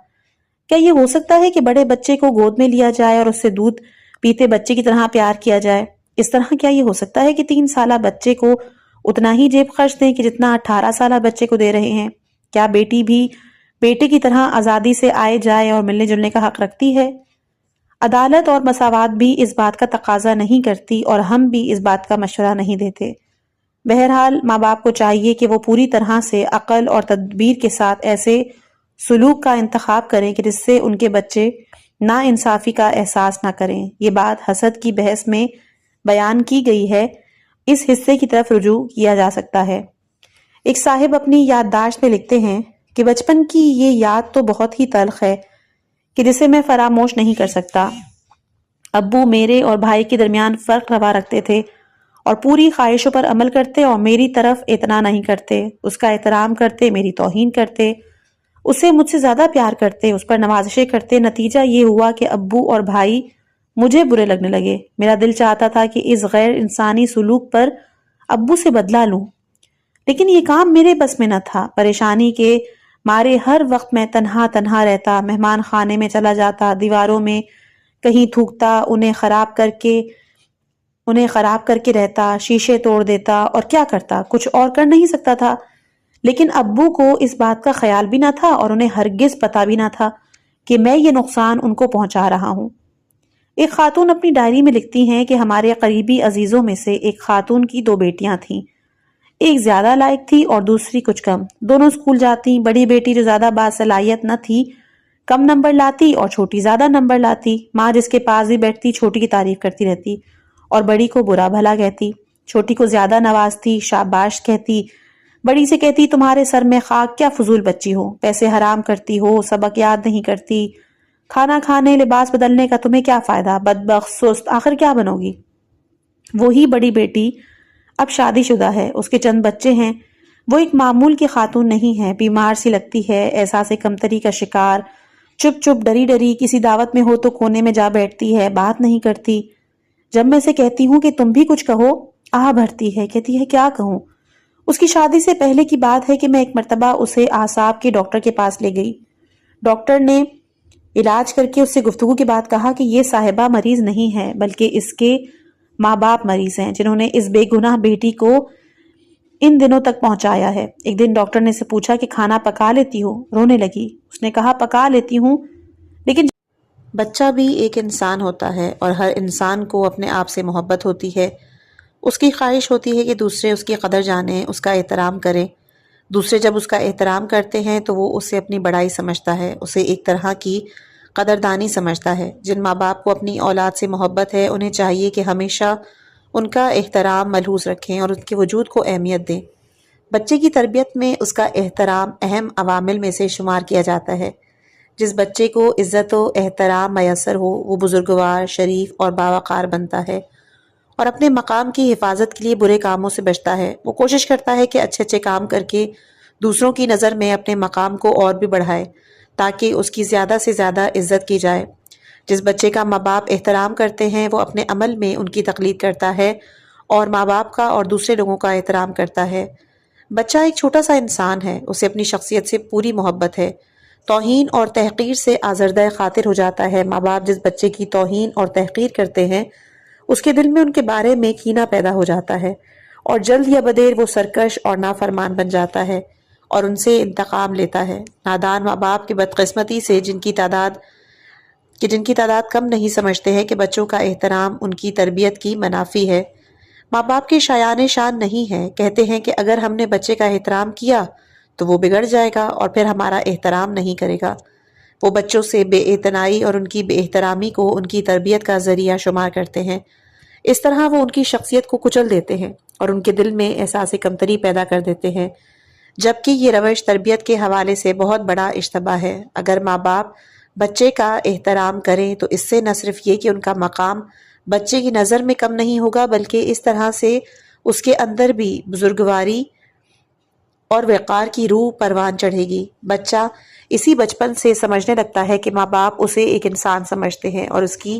S1: کیا یہ ہو سکتا ہے کہ بڑے بچے کو گود میں لیا جائے اور اس سے دودھ پیتے بچے کی طرح پیار کیا جائے؟ اس طرح کیا یہ ہو سکتا ہے کہ 3 سالہ بچے کو اتنا ہی جیب خرچ دیں کہ جتنا 18 سالہ بچے کو دے رہے ہیں؟ کیا بیٹی بھی بیٹے کی طرح آزادی سے آئے جائے اور ملنے جلنے کا حق رکھتی ہے؟ عدالت اور مساوات بھی اس بات کا تقاضا نہیں کرتی اور ہم بھی اس بات کا مشورہ نہیں دیتے۔ بہرحال ماں باپ کو چاہیے کہ وہ پوری طرح سے عقل اور تدبیر کے ساتھ ایسے سلوک کا انتخاب کریں کہ جس سے ان کے بچے ناانصافی کا احساس نہ کریں۔ یہ بات حسد کی بحث میں بیان کی گئی ہے، اس حصے کی طرف رجوع کیا جا سکتا ہے۔ ایک صاحب اپنی یادداشت میں لکھتے ہیں کہ بچپن کی یہ یاد تو بہت ہی تلخ ہے کہ جسے میں فراموش نہیں کر سکتا۔ ابو میرے اور بھائی کے درمیان فرق روا رکھتے تھے اور پوری خواہشوں پر عمل کرتے اور میری طرف اعتنا نہیں کرتے، اس کا احترام کرتے، میری توہین کرتے، اسے مجھ سے زیادہ پیار کرتے، اس پر نوازشیں کرتے۔ نتیجہ یہ ہوا کہ ابو اور بھائی مجھے برے لگنے لگے۔ میرا دل چاہتا تھا کہ اس غیر انسانی سلوک پر ابو سے بدلہ لوں، لیکن یہ کام میرے بس میں نہ تھا۔ پریشانی کے مارے ہر وقت میں تنہا تنہا رہتا، مہمان خانے میں چلا جاتا، دیواروں میں کہیں تھوکتا، انہیں خراب کر کے رہتا، شیشے توڑ دیتا، اور کیا کرتا؟ کچھ اور کر نہیں سکتا تھا۔ لیکن ابو کو اس بات کا خیال بھی نہ تھا اور انہیں ہرگز پتہ بھی نہ تھا کہ میں یہ نقصان ان کو پہنچا رہا ہوں۔ ایک خاتون اپنی ڈائری میں لکھتی ہیں کہ ہمارے قریبی عزیزوں میں سے ایک خاتون کی 2 بیٹیاں تھیں، ایک زیادہ لائق تھی اور دوسری کچھ کم۔ دونوں اسکول جاتی، بڑی بیٹی جو زیادہ باصلاحیت نہ تھی کم نمبر لاتی اور چھوٹی زیادہ نمبر لاتی۔ ماں جس کے پاس بھی بیٹھتی چھوٹی کی تعریف کرتی رہتی اور بڑی کو برا بھلا کہتی، چھوٹی کو زیادہ نوازتی، شاباش کہتی، بڑی سے کہتی تمہارے سر میں خاک، کیا فضول بچی ہو، پیسے حرام کرتی ہو، سبق یاد نہیں کرتی، کھانا کھانے لباس بدلنے کا تمہیں کیا فائدہ، بدبخت سست، آخر کیا بنو گی؟ وہی بڑی بیٹی اب شادی شدہ ہے، اس کے چند بچے ہیں، وہ ایک معمول کی خاتون نہیں ہے، بیمار سی لگتی ہے، احساس کمتری کا شکار، چپ چپ ڈری ڈری، کسی دعوت میں ہو تو کونے میں جا بیٹھتی ہے، بات نہیں کرتی۔ جب میں اسے کہتی ہوں کہ تم بھی کچھ کہو، آہ بھرتی ہے، کہتی ہے کیا کہوں؟ اس کی شادی سے پہلے کی بات ہے کہ میں ایک مرتبہ اسے اعصاب کے ڈاکٹر کے پاس لے گئی۔ ڈاکٹر نے علاج کر کے اس سے گفتگو کے بعد کہا کہ یہ صاحبہ مریض نہیں ہے بلکہ اس کے ماں باپ مریض ہیں جنہوں نے اس بے گناہ بیٹی کو ان دنوں تک پہنچایا ہے۔ ایک دن ڈاکٹر نے اسے پوچھا کہ کھانا پکا لیتی ہو؟ رونے لگی۔ اس نے کہا پکا لیتی ہوں، لیکن بچہ بھی ایک انسان ہوتا ہے اور ہر انسان کو اپنے آپ سے محبت ہوتی ہے۔ اس کی خواہش ہوتی ہے کہ دوسرے اس کی قدر جانیں، اس کا احترام کریں۔ دوسرے جب اس کا احترام کرتے ہیں تو وہ اسے اپنی بڑائی سمجھتا ہے، اسے ایک طرح کی قدردانی سمجھتا ہے۔ جن ماں باپ کو اپنی اولاد سے محبت ہے انہیں چاہیے کہ ہمیشہ ان کا احترام ملحوظ رکھیں اور ان کے وجود کو اہمیت دیں۔ بچے کی تربیت میں اس کا احترام اہم عوامل میں سے شمار کیا جاتا ہے۔ جس بچے کو عزت و احترام میسر ہو وہ بزرگوار، شریف اور باوقار بنتا ہے اور اپنے مقام کی حفاظت کے لیے برے کاموں سے بچتا ہے۔ وہ کوشش کرتا ہے کہ اچھے اچھے کام کر کے دوسروں کی نظر میں اپنے مقام کو اور بھی بڑھائے تاکہ اس کی زیادہ سے زیادہ عزت کی جائے۔ جس بچے کا ماں باپ احترام کرتے ہیں وہ اپنے عمل میں ان کی تقلید کرتا ہے اور ماں باپ کا اور دوسرے لوگوں کا احترام کرتا ہے۔ بچہ ایک چھوٹا سا انسان ہے، اسے اپنی شخصیت سے پوری محبت ہے۔ توہین اور تحقیر سے آزردہ خاطر ہو جاتا ہے۔ ماں باپ جس بچے کی توہین اور تحقیر کرتے ہیں اس کے دل میں ان کے بارے میں کینہ پیدا ہو جاتا ہے اور جلد یا بدیر وہ سرکش اور نافرمان بن جاتا ہے اور ان سے انتقام لیتا ہے۔ نادان ماں باپ کی بدقسمتی سے جن کی تعداد کم نہیں سمجھتے ہیں کہ بچوں کا احترام ان کی تربیت کی منافی ہے۔ ماں باپ کی شایان شان نہیں ہے، کہتے ہیں کہ اگر ہم نے بچے کا احترام کیا تو وہ بگڑ جائے گا اور پھر ہمارا احترام نہیں کرے گا۔ وہ بچوں سے بے اعتنائی اور ان کی بے احترامی کو ان کی تربیت کا ذریعہ شمار کرتے ہیں۔ اس طرح وہ ان کی شخصیت کو کچل دیتے ہیں اور ان کے دل میں احساس کمتری پیدا کر دیتے ہیں، جبکہ یہ روش تربیت کے حوالے سے بہت بڑا اشتباہ ہے۔ اگر ماں باپ بچے کا احترام کریں تو اس سے نہ صرف یہ کہ ان کا مقام بچے کی نظر میں کم نہیں ہوگا بلکہ اس طرح سے اس کے اندر بھی بزرگواری اور وقار کی روح پروان چڑھے گی۔ بچہ اسی بچپن سے سمجھنے لگتا ہے کہ ماں باپ اسے ایک انسان سمجھتے ہیں اور اس کی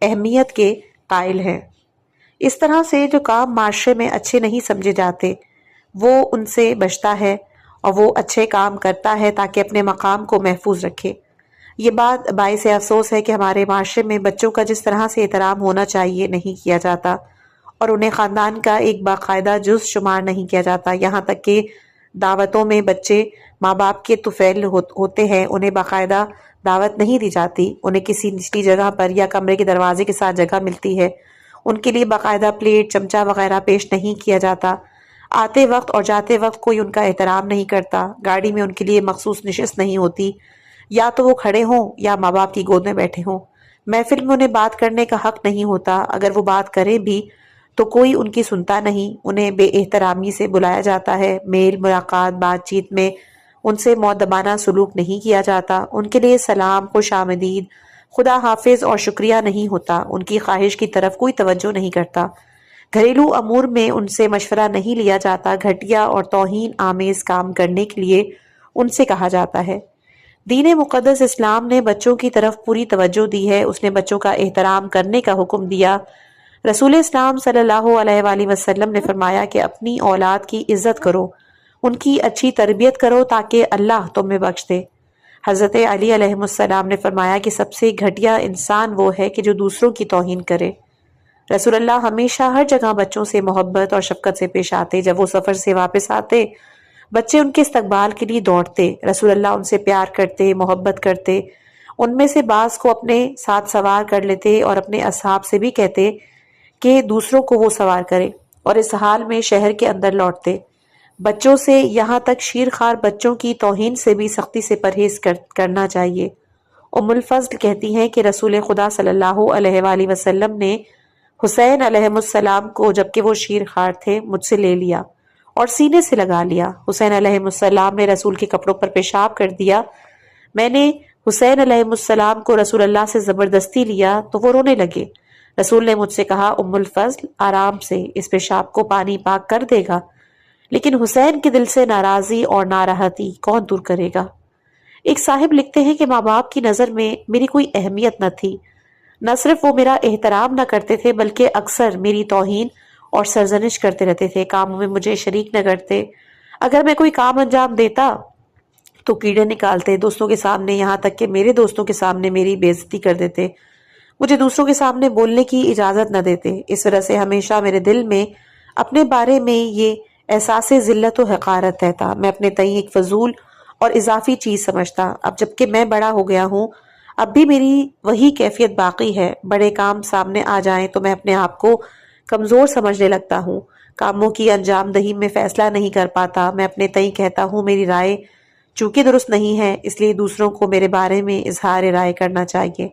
S1: اہمیت کے قائل ہیں۔ اس طرح سے جو کام معاشرے میں اچھے نہیں سمجھے جاتے وہ ان سے بچتا ہے اور وہ اچھے کام کرتا ہے تاکہ اپنے مقام کو محفوظ رکھے۔ یہ بات باعث افسوس ہے کہ ہمارے معاشرے میں بچوں کا جس طرح سے احترام ہونا چاہیے نہیں کیا جاتا اور انہیں خاندان کا ایک باقاعدہ جز شمار نہیں کیا جاتا۔ یہاں تک کہ دعوتوں میں بچے ماں باپ کے طفیل ہوتے ہیں، انہیں باقاعدہ دعوت نہیں دی جاتی، انہیں کسی نچلی جگہ پر یا کمرے کے دروازے کے ساتھ جگہ ملتی ہے، ان کے لیے باقاعدہ پلیٹ چمچہ وغیرہ پیش نہیں کیا جاتا، آتے وقت اور جاتے وقت کوئی ان کا احترام نہیں کرتا، گاڑی میں ان کے لیے مخصوص نشست نہیں ہوتی، یا تو وہ کھڑے ہوں یا ماں باپ کی گود میں بیٹھے ہوں، محفل میں انہیں بات کرنے کا حق نہیں ہوتا، اگر وہ بات کریں بھی تو کوئی ان کی سنتا نہیں، انہیں بے احترامی سے بلایا جاتا ہے، میل ملاقات بات چیت میں ان سے مؤدبانہ سلوک نہیں کیا جاتا، ان کے لیے سلام، خوش آمدید، خدا حافظ اور شکریہ نہیں ہوتا، ان کی خواہش کی طرف کوئی توجہ نہیں کرتا، گھریلو امور میں ان سے مشورہ نہیں لیا جاتا، گھٹیا اور توہین آمیز کام کرنے کے لیے ان سے کہا جاتا ہے۔ دین مقدس اسلام نے بچوں کی طرف پوری توجہ دی ہے، اس نے بچوں کا احترام کرنے کا حکم دیا۔ رسول اسلام صلی اللہ علیہ وآلہ وسلم نے فرمایا کہ اپنی اولاد کی عزت کرو، ان کی اچھی تربیت کرو تاکہ اللہ تمہیں بخش دے۔ حضرت علی علیہ السلام نے فرمایا کہ سب سے گھٹیا انسان وہ ہے کہ جو دوسروں کی توہین کرے۔ رسول اللہ ہمیشہ ہر جگہ بچوں سے محبت اور شفقت سے پیش آتے، جب وہ سفر سے واپس آتے بچے ان کے استقبال کے لیے دوڑتے، رسول اللہ ان سے پیار کرتے، محبت کرتے، ان میں سے بعض کو اپنے ساتھ سوار کر لیتے اور اپنے اصحاب سے بھی کہتے کہ دوسروں کو وہ سوار کرے اور اس حال میں شہر کے اندر لوٹتے۔ بچوں سے یہاں تک شیرخوار بچوں کی توہین سے بھی سختی سے پرہیز کرنا چاہیے۔ ام الفضل کہتی ہیں کہ رسول خدا صلی اللہ علیہ وآلہ وسلم نے حسین علیہ السلام کو جبکہ وہ شیرخوار تھے مجھ سے لے لیا اور سینے سے لگا لیا۔ حسین علیہ السلام نے رسول کے کپڑوں پر پیشاب کر دیا، میں نے حسین علیہ السلام کو رسول اللہ سے زبردستی لیا تو وہ رونے لگے۔ رسول نے مجھ سے کہا ام الفضل آرام سے، اس پیشاب کو پانی پاک کر دے گا، لیکن حسین کے دل سے ناراضی اور ناراحتی کون دور کرے گا۔ ایک صاحب لکھتے ہیں کہ ماں باپ کی نظر میں میری کوئی اہمیت نہ تھی، نہ صرف وہ میرا احترام نہ کرتے تھے بلکہ اکثر میری توہین اور سرزنش کرتے رہتے تھے، کاموں میں مجھے شریک نہ کرتے، اگر میں کوئی کام انجام دیتا تو کیڑے نکالتے، دوستوں کے سامنے، یہاں تک کہ میرے دوستوں کے سامنے میری بے عزتی کر دیتے، مجھے دوسروں کے سامنے بولنے کی اجازت نہ دیتے۔ اس وجہ سے ہمیشہ میرے دل میں اپنے بارے میں یہ احساس ذلت و حقارت رہتا، میں اپنے تئیں ایک فضول اور اضافی چیز سمجھتا۔ اب جبکہ میں بڑا ہو گیا ہوں، اب بھی میری وہی کیفیت باقی ہے۔ بڑے کام سامنے آ جائیں تو میں اپنے آپ کو کمزور سمجھنے لگتا ہوں، کاموں کی انجام دہی میں فیصلہ نہیں کر پاتا۔ میں اپنے تئیں کہتا ہوں میری رائے چونکہ درست نہیں ہے، اس لیے دوسروں کو میرے بارے میں اظہار رائے کرنا چاہیے۔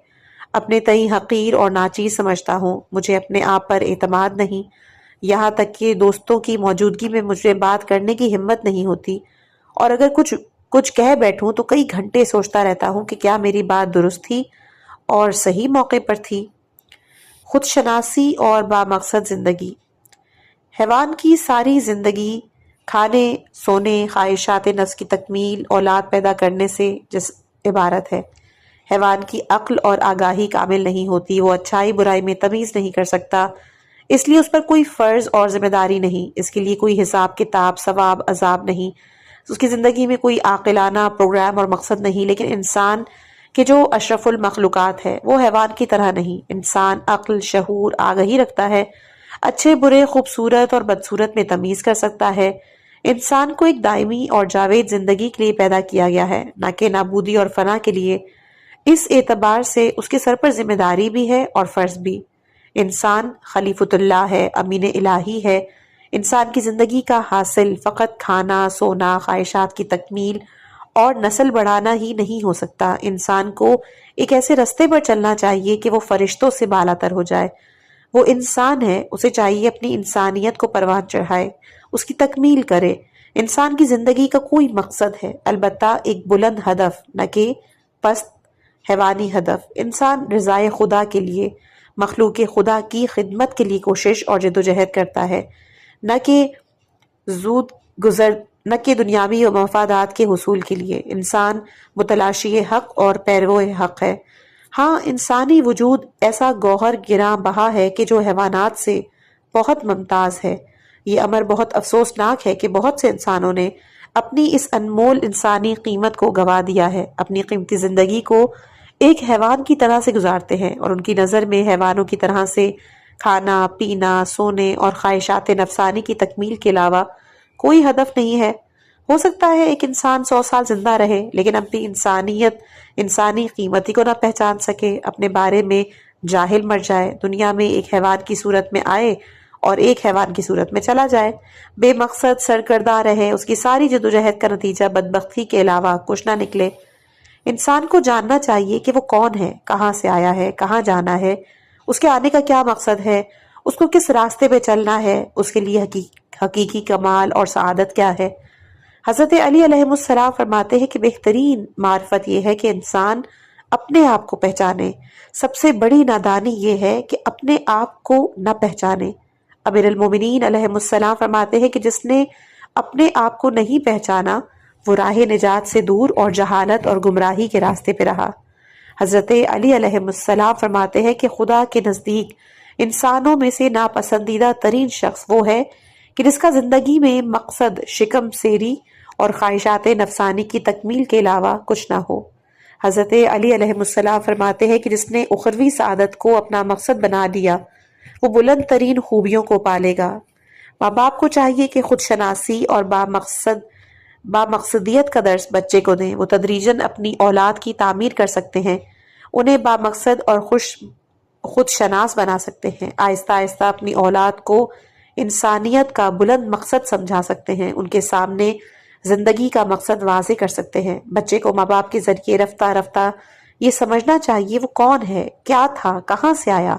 S1: اپنے تئیں حقیر اور ناچیز سمجھتا ہوں، مجھے اپنے آپ پر اعتماد نہیں، یہاں تک کہ دوستوں کی موجودگی میں مجھے بات کرنے کی ہمت نہیں ہوتی، اور اگر کچھ کہہ بیٹھوں تو کئی گھنٹے سوچتا رہتا ہوں کہ کیا میری بات درست تھی اور صحیح موقع پر تھی۔ خود شناسی اور بامقصد زندگی۔ حیوان کی ساری زندگی کھانے، سونے، خواہشات نفس کی تکمیل، اولاد پیدا کرنے سے عبارت ہے۔ حیوان کی عقل اور آگاہی کامل نہیں ہوتی، وہ اچھائی برائی میں تمیز نہیں کر سکتا، اس لیے اس پر کوئی فرض اور ذمہ داری نہیں، اس کے لیے کوئی حساب کتاب، ثواب عذاب نہیں، اس کی زندگی میں کوئی عاقلانہ پروگرام اور مقصد نہیں۔ لیکن انسان کہ جو اشرف المخلوقات ہے وہ حیوان کی طرح نہیں۔ انسان عقل، شعور، آگہی رکھتا ہے، اچھے برے، خوبصورت اور بدصورت میں تمیز کر سکتا ہے۔ انسان کو ایک دائمی اور جاوید زندگی کے لیے پیدا کیا گیا ہے، نہ کہ نابودی اور فنا کے لیے۔ اس اعتبار سے اس کے سر پر ذمہ داری بھی ہے اور فرض بھی۔ انسان خلیفۃ اللہ ہے، امین الہی ہے۔ انسان کی زندگی کا حاصل فقط کھانا، سونا، خواہشات کی تکمیل اور نسل بڑھانا ہی نہیں ہو سکتا۔ انسان کو ایک ایسے رستے پر چلنا چاہیے کہ وہ فرشتوں سے بالا تر ہو جائے۔ وہ انسان ہے، اسے چاہیے اپنی انسانیت کو پروان چڑھائے، اس کی تکمیل کرے۔ انسان کی زندگی کا کوئی مقصد ہے، البتہ ایک بلند ہدف، نہ کہ پست حیوانی ہدف۔ انسان رضائے خدا کے لیے، مخلوق خدا کی خدمت کے لیے کوشش اور جدوجہد کرتا ہے، نہ کہ دنیاوی و مفادات کے حصول کے لیے۔ انسان متلاشی حق اور پیرو حق ہے۔ ہاں، انسانی وجود ایسا گوہر گراں بہا ہے کہ جو حیوانات سے بہت ممتاز ہے۔ یہ امر بہت افسوسناک ہے کہ بہت سے انسانوں نے اپنی اس انمول انسانی قیمت کو گنوا دیا ہے، اپنی قیمتی زندگی کو ایک حیوان کی طرح سے گزارتے ہیں، اور ان کی نظر میں حیوانوں کی طرح سے کھانا، پینا، سونے اور خواہشات نفسانی کی تکمیل کے علاوہ کوئی ہدف نہیں ہے۔ ہو سکتا ہے ایک انسان 100 سال زندہ رہے لیکن اپنی انسانی قیمتی کو نہ پہچان سکے، اپنے بارے میں جاہل مر جائے، دنیا میں ایک حیوان کی صورت میں آئے اور ایک حیوان کی صورت میں چلا جائے، بے مقصد سرگرداں رہے، اس کی ساری جدوجہد کا نتیجہ بدبختی کے علاوہ کچھ نہ نکلے۔ انسان کو جاننا چاہیے کہ وہ کون ہے، کہاں سے آیا ہے، کہاں جانا ہے، اس کے آنے کا کیا مقصد ہے، اس کو کس راستے پہ چلنا ہے، اس کے لیے حقیقی کمال اور سعادت کیا ہے۔ حضرت علی علیہ السلام فرماتے ہیں کہ بہترین معرفت یہ ہے کہ انسان اپنے آپ کو پہچانے، سب سے بڑی نادانی یہ ہے کہ اپنے آپ کو نہ پہچانے۔ امیر المومنین علیہ السلام فرماتے ہیں کہ جس نے اپنے آپ کو نہیں پہچانا وہ راہ نجات سے دور اور جہالت اور گمراہی کے راستے پہ رہا۔ حضرت علی علیہ السلام فرماتے ہیں کہ خدا کے نزدیک انسانوں میں سے ناپسندیدہ ترین شخص وہ ہے کہ جس کا زندگی میں مقصد شکم سیری اور خواہشات نفسانی کی تکمیل کے علاوہ کچھ نہ ہو۔ حضرت علی علیہ السلام فرماتے ہیں کہ جس نے اخروی سعادت کو اپنا مقصد بنا دیا وہ بلند ترین خوبیوں کو پالے گا۔ ماں باپ کو چاہیے کہ خود شناسی اور بامقصدیت کا درس بچے کو دیں، وہ تدریجاً اپنی اولاد کی تعمیر کر سکتے ہیں، انہیں بامقصد اور خود شناس بنا سکتے ہیں، آہستہ آہستہ اپنی اولاد کو انسانیت کا بلند مقصد سمجھا سکتے ہیں، ان کے سامنے زندگی کا مقصد واضح کر سکتے ہیں۔ بچے کو ماں باپ کے ذریعے رفتہ رفتہ یہ سمجھنا چاہیے وہ کون ہے، کیا تھا، کہاں سے آیا،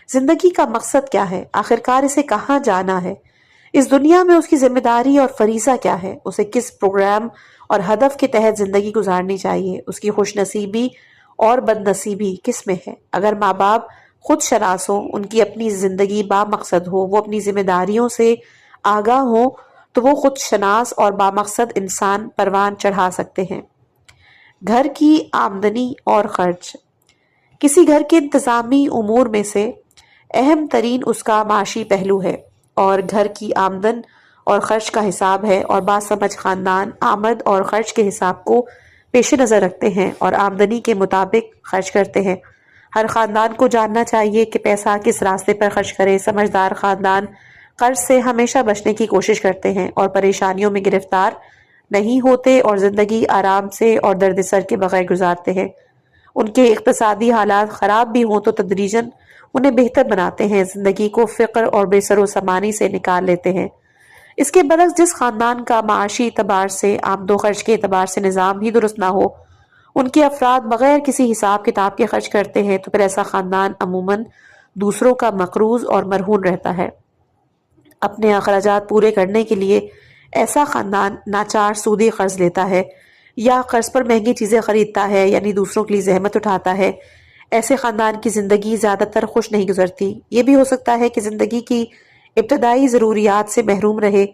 S1: زندگی کا مقصد کیا ہے، آخرکار اسے کہاں جانا ہے، اس دنیا میں اس کی ذمہ داری اور فریضہ کیا ہے، اسے کس پروگرام اور ہدف کے تحت زندگی گزارنی چاہیے، اس کی خوش نصیبی اور بد نصیبی کس میں ہے۔ اگر ماں باپ خود شناس ہوں، ان کی اپنی زندگی بامقصد ہو، وہ اپنی ذمہ داریوں سے آگاہ ہوں تو وہ خود شناس اور بامقصد انسان پروان چڑھا سکتے ہیں۔ گھر کی آمدنی اور خرچ۔ کسی گھر کے انتظامی امور میں سے اہم ترین اس کا معاشی پہلو ہے اور گھر کی آمدن اور خرچ کا حساب ہے، اور باسمجھ خاندان آمد اور خرچ کے حساب کو پیش نظر رکھتے ہیں اور آمدنی کے مطابق خرچ کرتے ہیں۔ ہر خاندان کو جاننا چاہیے کہ پیسہ کس راستے پر خرچ کرے۔ سمجھدار خاندان قرض سے ہمیشہ بچنے کی کوشش کرتے ہیں اور پریشانیوں میں گرفتار نہیں ہوتے اور زندگی آرام سے اور درد سر کے بغیر گزارتے ہیں۔ ان کے اقتصادی حالات خراب بھی ہوں تو تدریجاً انہیں بہتر بناتے ہیں، زندگی کو فقر اور بے سر و سامانی سے نکال لیتے ہیں۔ اس کے برعکس جس خاندان کا معاشی اعتبار سے، آمد و خرچ کے اعتبار سے نظام ہی درست نہ ہو، ان کے افراد بغیر کسی حساب کتاب کے خرچ کرتے ہیں، تو پھر ایسا خاندان عموماً دوسروں کا مقروض اور مرہون رہتا ہے۔ اپنے اخراجات پورے کرنے کے لیے ایسا خاندان ناچار سودی قرض لیتا ہے یا قرض پر مہنگی چیزیں خریدتا ہے، یعنی دوسروں کے لیے زحمت اٹھاتا ہے۔ ایسے خاندان کی زندگی زیادہ تر خوش نہیں گزرتی۔ یہ بھی ہو سکتا ہے کہ زندگی کی ابتدائی ضروریات سے محروم رہے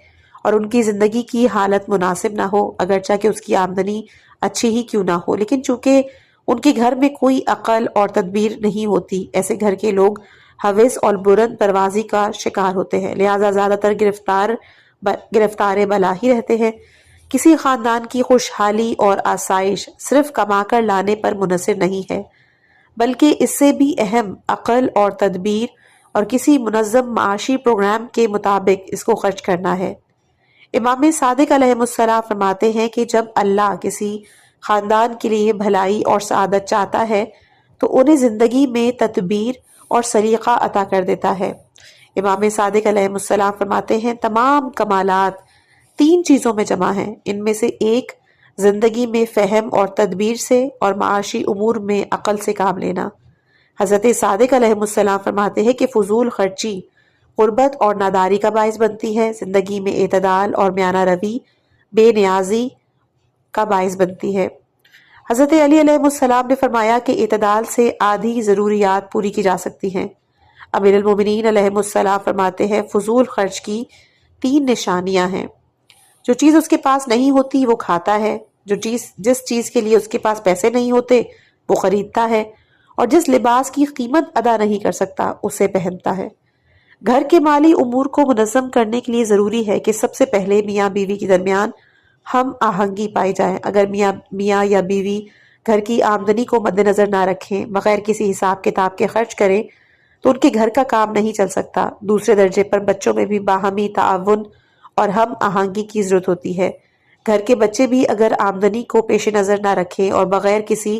S1: اور ان کی زندگی کی حالت مناسب نہ ہو، اگرچہ کہ اس کی آمدنی اچھی ہی کیوں نہ ہو، لیکن چونکہ ان کے گھر میں کوئی عقل اور تدبیر نہیں ہوتی، ایسے گھر کے لوگ ہوس اور بلند پروازی کا شکار ہوتے ہیں، لہٰذا زیادہ تر گرفتار بلا ہی رہتے ہیں۔ کسی خاندان کی خوشحالی اور آسائش صرف کما کر لانے پر منحصر نہیں ہے، بلکہ اس سے بھی اہم عقل اور تدبیر اور کسی منظم معاشی پروگرام کے مطابق اس کو خرچ کرنا ہے۔ امام صادق علیہ السلام فرماتے ہیں کہ جب اللہ کسی خاندان کے لیے بھلائی اور سعادت چاہتا ہے تو انہیں زندگی میں تدبیر اور سلیقہ عطا کر دیتا ہے۔ امام صادق علیہ السلام فرماتے ہیں تمام کمالات 3 چیزوں میں جمع ہیں، ان میں سے ایک زندگی میں فہم اور تدبیر سے اور معاشی امور میں عقل سے کام لینا۔ حضرت صادق علیہ السلام فرماتے ہیں کہ فضول خرچی غربت اور ناداری کا باعث بنتی ہے، زندگی میں اعتدال اور میانہ روی بے نیازی کا باعث بنتی ہے۔ حضرت علی علیہ السلام نے فرمایا کہ اعتدال سے آدھی ضروریات پوری کی جا سکتی ہیں۔ امیر المومنین علیہ السلام فرماتے ہیں فضول خرچ کی 3 نشانیاں ہیں۔ جو چیز اس کے پاس نہیں ہوتی وہ کھاتا ہے، جس چیز کے لیے اس کے پاس پیسے نہیں ہوتے وہ خریدتا ہے، اور جس لباس کی قیمت ادا نہیں کر سکتا اسے پہنتا ہے۔ گھر کے مالی امور کو منظم کرنے کے لیے ضروری ہے کہ سب سے پہلے میاں بیوی کے درمیان ہم آہنگی پائی جائے۔ اگر میاں یا بیوی گھر کی آمدنی کو مد نظر نہ رکھیں، بغیر کسی حساب کتاب کے خرچ کریں، تو ان کے گھر کا کام نہیں چل سکتا۔ دوسرے درجے پر بچوں میں بھی باہمی تعاون اور ہم آہنگی کی ضرورت ہوتی ہے۔ گھر کے بچے بھی اگر آمدنی کو پیش نظر نہ رکھیں اور بغیر کسی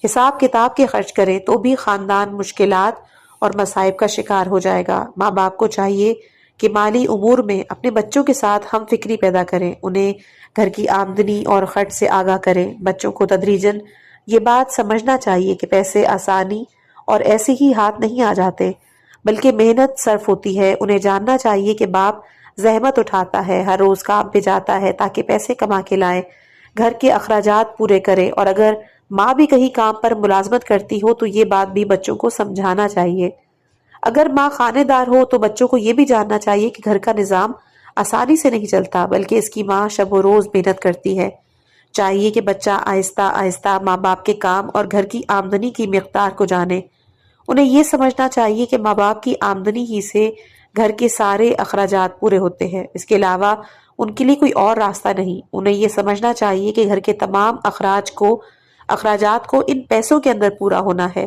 S1: حساب کتاب کے خرچ کریں تو بھی خاندان مشکلات اور مصائب کا شکار ہو جائے گا۔ ماں باپ کو چاہیے کہ مالی امور میں اپنے بچوں کے ساتھ ہم فکری پیدا کریں، انہیں گھر کی آمدنی اور خرچ سے آگاہ کریں۔ بچوں کو تدریجاً یہ بات سمجھنا چاہیے کہ پیسے آسانی اور ایسے ہی ہاتھ نہیں آ جاتے، بلکہ محنت صرف ہوتی ہے۔ انہیں جاننا چاہیے کہ باپ زحمت اٹھاتا ہے، ہر روز کام پہ جاتا ہے تاکہ پیسے کما کے لائے، گھر کے اخراجات پورے کرے، اور اگر ماں بھی کہیں کام پر ملازمت کرتی ہو تو یہ بات بھی بچوں کو سمجھانا چاہیے۔ اگر ماں خانے دار ہو تو بچوں کو یہ بھی جاننا چاہیے کہ گھر کا نظام آسانی سے نہیں چلتا، بلکہ اس کی ماں شب و روز محنت کرتی ہے۔ چاہیے کہ بچہ آہستہ آہستہ ماں باپ کے کام اور گھر کی آمدنی کی مقدار کو جانے۔ انہیں یہ سمجھنا چاہیے کہ ماں باپ کی آمدنی ہی سے گھر کے سارے اخراجات پورے ہوتے ہیں، اس کے علاوہ ان کے لیے کوئی اور راستہ نہیں۔ انہیں یہ سمجھنا چاہیے کہ گھر کے تمام اخراجات کو ان پیسوں کے اندر پورا ہونا ہے۔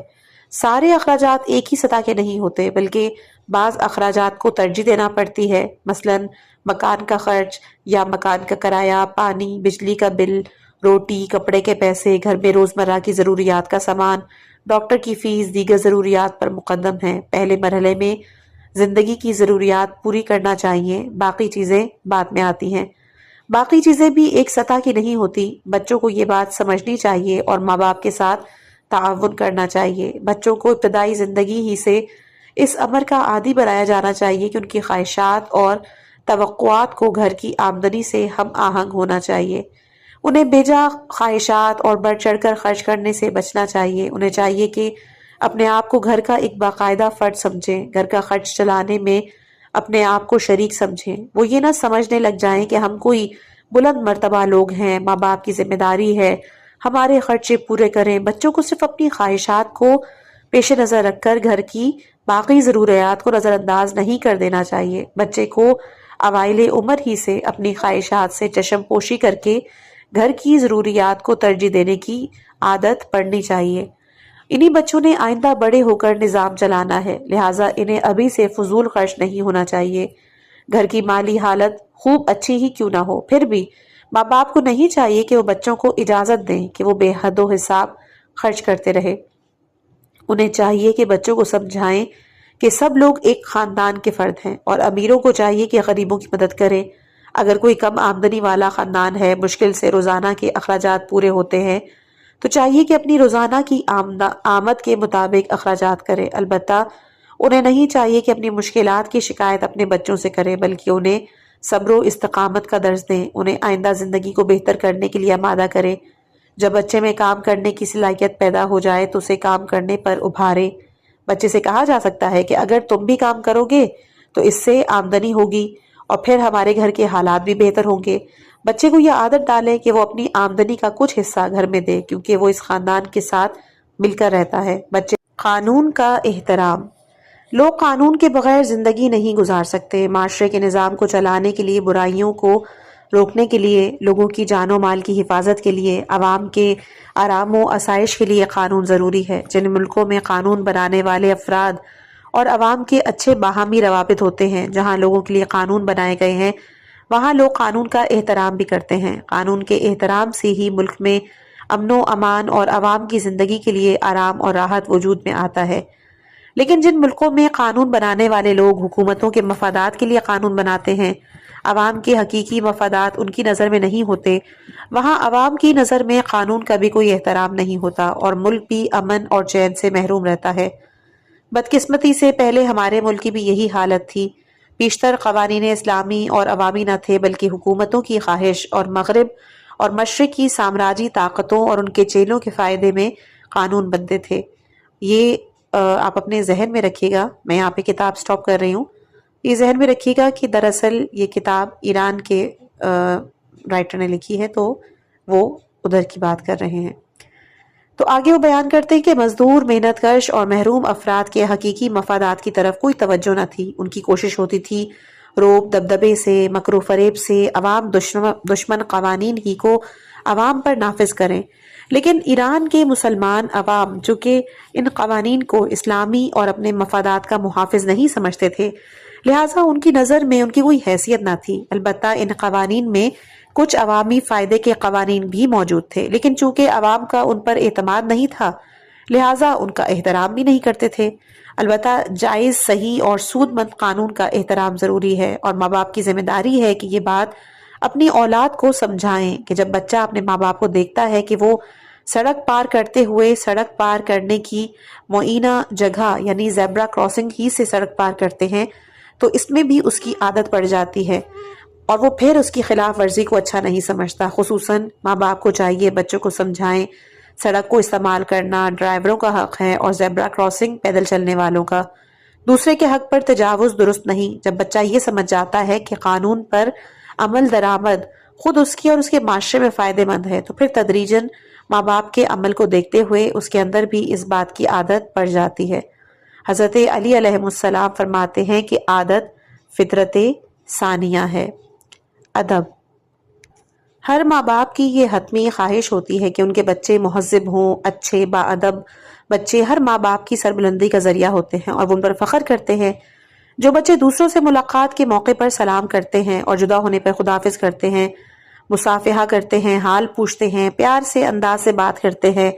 S1: سارے اخراجات ایک ہی سطح کے نہیں ہوتے، بلکہ بعض اخراجات کو ترجیح دینا پڑتی ہے، مثلا مکان کا خرچ یا مکان کا کرایہ، پانی، بجلی کا بل، روٹی، کپڑے کے پیسے، گھر میں روزمرہ کی ضروریات کا سامان، ڈاکٹر کی فیس، دیگر ضروریات پر مقدم ہیں۔ پہلے مرحلے میں زندگی کی ضروریات پوری کرنا چاہیے، باقی چیزیں بعد میں آتی ہیں۔ باقی چیزیں بھی ایک سطح کی نہیں ہوتی۔ بچوں کو یہ بات سمجھنی چاہیے اور ماں باپ کے ساتھ تعاون کرنا چاہیے۔ بچوں کو ابتدائی زندگی ہی سے اس امر کا عادی بنایا جانا چاہیے کہ ان کی خواہشات اور توقعات کو گھر کی آمدنی سے ہم آہنگ ہونا چاہیے۔ انہیں بیجا خواہشات اور بڑھ چڑھ کر خرچ کرنے سے بچنا چاہیے۔ انہیں چاہیے کہ اپنے آپ کو گھر کا ایک باقاعدہ فرد سمجھیں، گھر کا خرچ چلانے میں اپنے آپ کو شریک سمجھیں۔ وہ یہ نہ سمجھنے لگ جائیں کہ ہم کوئی بلند مرتبہ لوگ ہیں، ماں باپ کی ذمہ داری ہے ہمارے خرچے پورے کریں۔ بچوں کو صرف اپنی خواہشات کو پیش نظر رکھ کر گھر کی باقی ضروریات کو نظر انداز نہیں کر دینا چاہیے۔ بچے کو اوائل عمر ہی سے اپنی خواہشات سے چشم پوشی کر کے گھر کی ضروریات کو ترجیح دینے کی عادت پڑنی چاہیے۔ انہی بچوں نے آئندہ بڑے ہو کر نظام چلانا ہے، لہٰذا انہیں ابھی سے فضول خرچ نہیں ہونا چاہیے۔ گھر کی مالی حالت خوب اچھی ہی کیوں نہ ہو، پھر بھی ماں باپ کو نہیں چاہیے کہ وہ بچوں کو اجازت دیں کہ وہ بے حد و حساب خرچ کرتے رہے۔ انہیں چاہیے کہ بچوں کو سمجھائیں کہ سب لوگ ایک خاندان کے فرد ہیں، اور امیروں کو چاہیے کہ غریبوں کی مدد کریں۔ اگر کوئی کم آمدنی والا خاندان ہے، مشکل سے روزانہ کے اخراجات پورے ہوتے ہیں، تو چاہیے کہ اپنی روزانہ کی آمد کے مطابق اخراجات کرے۔ البتہ انہیں نہیں چاہیے کہ اپنی مشکلات کی شکایت اپنے بچوں سے کریں، بلکہ انہیں صبر و استقامت کا درس دیں، انہیں آئندہ زندگی کو بہتر کرنے کے لیے آمادہ کریں۔ جب بچے میں کام کرنے کی صلاحیت پیدا ہو جائے تو اسے کام کرنے پر ابھارے۔ بچے سے کہا جا سکتا ہے کہ اگر تم بھی کام کرو گے تو اس سے آمدنی ہوگی اور پھر ہمارے گھر کے حالات بھی بہتر ہوں گے۔ بچے کو یہ عادت ڈالیں کہ وہ اپنی آمدنی کا کچھ حصہ گھر میں دے، کیونکہ وہ اس خاندان کے ساتھ مل کر رہتا ہے۔ بچے قانون کا احترام۔ لوگ قانون کے بغیر زندگی نہیں گزار سکتے۔ معاشرے کے نظام کو چلانے کے لیے، برائیوں کو روکنے کے لیے، لوگوں کی جان و مال کی حفاظت کے لیے، عوام کے آرام و آسائش کے لیے قانون ضروری ہے۔ جن ملکوں میں قانون بنانے والے افراد اور عوام کے اچھے باہمی روابط ہوتے ہیں، جہاں لوگوں کے لیے قانون بنائے گئے ہیں، وہاں لوگ قانون کا احترام بھی کرتے ہیں۔ قانون کے احترام سے ہی ملک میں امن و امان اور عوام کی زندگی کے لیے آرام اور راحت وجود میں آتا ہے۔ لیکن جن ملکوں میں قانون بنانے والے لوگ حکومتوں کے مفادات کے لیے قانون بناتے ہیں، عوام کے حقیقی مفادات ان کی نظر میں نہیں ہوتے، وہاں عوام کی نظر میں قانون کا بھی کوئی احترام نہیں ہوتا اور ملک بھی امن اور چین سے محروم رہتا ہے۔ بدقسمتی سے پہلے ہمارے ملک کی بھی یہی حالت تھی۔ بیشتر قوانین اسلامی اور عوامی نہ تھے، بلکہ حکومتوں کی خواہش اور مغرب اور مشرق کی سامراجی طاقتوں اور ان کے چیلوں کے فائدے میں قانون بنتے تھے۔ یہ آپ اپنے ذہن میں رکھیے گا۔ میں یہاں پہ کتاب سٹاپ کر رہی ہوں۔ یہ ذہن میں رکھیے گا کہ دراصل یہ کتاب ایران کے رائٹر نے لکھی ہے، تو وہ ادھر کی بات کر رہے ہیں۔ تو آگے وہ بیان کرتے ہیں کہ مزدور، محنت کش اور محروم افراد کے حقیقی مفادات کی طرف کوئی توجہ نہ تھی۔ ان کی کوشش ہوتی تھی روب دبدبے سے، مکر و فریب سے عوام دشمن قوانین ہی کو عوام پر نافذ کریں۔ لیکن ایران کے مسلمان عوام جو کہ ان قوانین کو اسلامی اور اپنے مفادات کا محافظ نہیں سمجھتے تھے، لہٰذا ان کی نظر میں ان کی کوئی حیثیت نہ تھی۔ البتہ ان قوانین میں کچھ عوامی فائدے کے قوانین بھی موجود تھے، لیکن چونکہ عوام کا ان پر اعتماد نہیں تھا، لہٰذا ان کا احترام بھی نہیں کرتے تھے۔ البتہ جائز، صحیح اور سود مند قانون کا احترام ضروری ہے، اور ماں باپ کی ذمہ داری ہے کہ یہ بات اپنی اولاد کو سمجھائیں کہ جب بچہ اپنے ماں باپ کو دیکھتا ہے کہ وہ سڑک پار کرتے ہوئے سڑک پار کرنے کی معینہ جگہ یعنی زیبرا کراسنگ ہی سے سڑک پار کرتے ہیں، تو اس میں بھی اس کی عادت پڑ جاتی ہے اور وہ پھر اس کی خلاف ورزی کو اچھا نہیں سمجھتا۔ خصوصاً ماں باپ کو چاہیے بچوں کو سمجھائیں سڑک کو استعمال کرنا ڈرائیوروں کا حق ہے اور زیبرا کراسنگ پیدل چلنے والوں کا۔ دوسرے کے حق پر تجاوز درست نہیں۔ جب بچہ یہ سمجھ جاتا ہے کہ قانون پر عمل درآمد خود اس کی اور اس کے معاشرے میں فائدہ مند ہے، تو پھر تدریجاً ماں باپ کے عمل کو دیکھتے ہوئے اس کے اندر بھی اس بات کی عادت پڑ جاتی ہے۔ حضرت علی علیہ السلام فرماتے ہیں کہ عادت فطرت ثانیہ ہے۔ ادب۔ ہر ماں باپ کی یہ حتمی خواہش ہوتی ہے کہ ان کے بچے مہذب ہوں۔ اچھے باادب بچے ہر ماں باپ کی سربلندی کا ذریعہ ہوتے ہیں اور وہ ان پر فخر کرتے ہیں۔ جو بچے دوسروں سے ملاقات کے موقع پر سلام کرتے ہیں اور جدا ہونے پر خداحافظ کرتے ہیں، مصافحہ کرتے ہیں، حال پوچھتے ہیں، پیار سے انداز سے بات کرتے ہیں،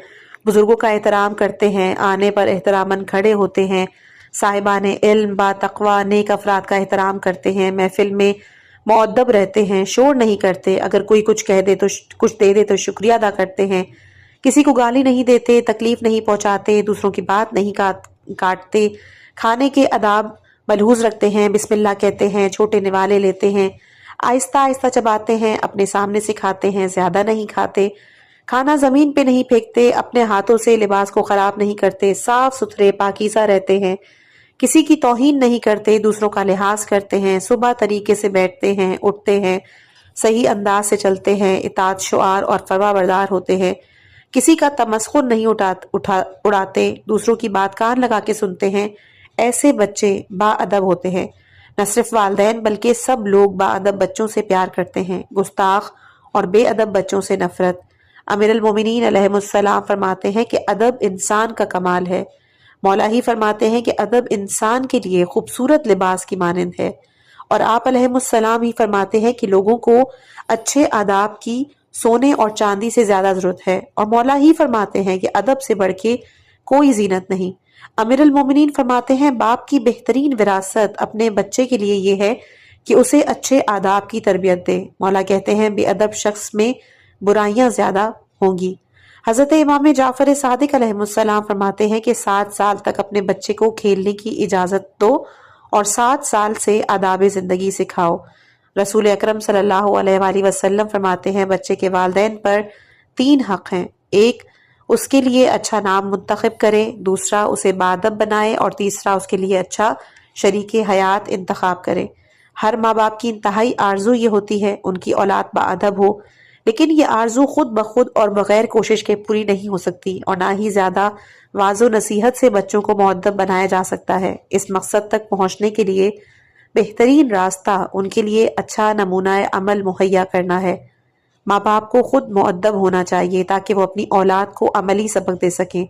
S1: بزرگوں کا احترام کرتے ہیں، آنے پر احتراماً کھڑے ہوتے ہیں، صاحبان علم با تقوی نیک افراد کا احترام کرتے ہیں، محفل میں مؤدب رہتے ہیں، شور نہیں کرتے، اگر کوئی کچھ کہہ دے تو کچھ دے دے تو شکریہ ادا کرتے ہیں، کسی کو گالی نہیں دیتے، تکلیف نہیں پہنچاتے، دوسروں کی بات نہیں کاٹتے، کھانے کے آداب ملحوظ رکھتے ہیں، بسم اللہ کہتے ہیں، چھوٹے نوالے لیتے ہیں، آہستہ آہستہ چباتے ہیں، اپنے سامنے سے کھاتے ہیں، زیادہ نہیں کھاتے، کھانا زمین پہ نہیں پھینکتے، اپنے ہاتھوں سے لباس کو خراب نہیں کرتے، صاف ستھرے پاکیزہ رہتے ہیں، کسی کی توہین نہیں کرتے، دوسروں کا لحاظ کرتے ہیں، صبح طریقے سے بیٹھتے ہیں، اٹھتے ہیں، صحیح انداز سے چلتے ہیں، اطاعت شعار اور فرما بردار ہوتے ہیں، کسی کا تمسخر نہیں اڑاتے، دوسروں کی بات کان لگا کے سنتے ہیں۔ ایسے بچے با ادب ہوتے ہیں۔ نہ صرف والدین بلکہ سب لوگ با ادب بچوں سے پیار کرتے ہیں۔ گستاخ اور بے ادب بچوں سے نفرت۔ امیر المومنین علیہ السلام فرماتے ہیں کہ ادب انسان کا کمال ہے۔ مولا ہی فرماتے ہیں کہ ادب انسان کے لیے خوبصورت لباس کی مانند ہے، اور آپ علیہ السلام ہی فرماتے ہیں کہ لوگوں کو اچھے آداب کی سونے اور چاندی سے زیادہ ضرورت ہے، اور مولا ہی فرماتے ہیں کہ ادب سے بڑھ کے کوئی زینت نہیں۔ امیر المومنین فرماتے ہیں باپ کی بہترین وراثت اپنے بچے کے لیے یہ ہے کہ اسے اچھے آداب کی تربیت دے۔ مولا کہتے ہیں بے ادب شخص میں برائیاں زیادہ ہوں گی۔ حضرت امام جعفر صادق علیہ السلام فرماتے ہیں کہ 7 سال تک اپنے بچے کو کھیلنے کی اجازت دو اور 7 سال سے آداب زندگی سکھاؤ۔ رسول اکرم صلی اللہ علیہ وآلہ وسلم فرماتے ہیں بچے کے والدین پر 3 حق ہیں: ایک، اس کے لیے اچھا نام منتخب کرے، دوسرا اسے باادب بنائے، اور تیسرا اس کے لیے اچھا شریک حیات انتخاب کرے۔ ہر ماں باپ کی انتہائی آرزو یہ ہوتی ہے ان کی اولاد باادب ہو، لیکن یہ آرزو خود بخود اور بغیر کوشش کے پوری نہیں ہو سکتی، اور نہ ہی زیادہ واعظ و نصیحت سے بچوں کو مؤدب بنایا جا سکتا ہے۔ اس مقصد تک پہنچنے کے لیے بہترین راستہ ان کے لیے اچھا نمونہ عمل مہیا کرنا ہے۔ ماں باپ کو خود مؤدب ہونا چاہیے تاکہ وہ اپنی اولاد کو عملی سبق دے سکیں۔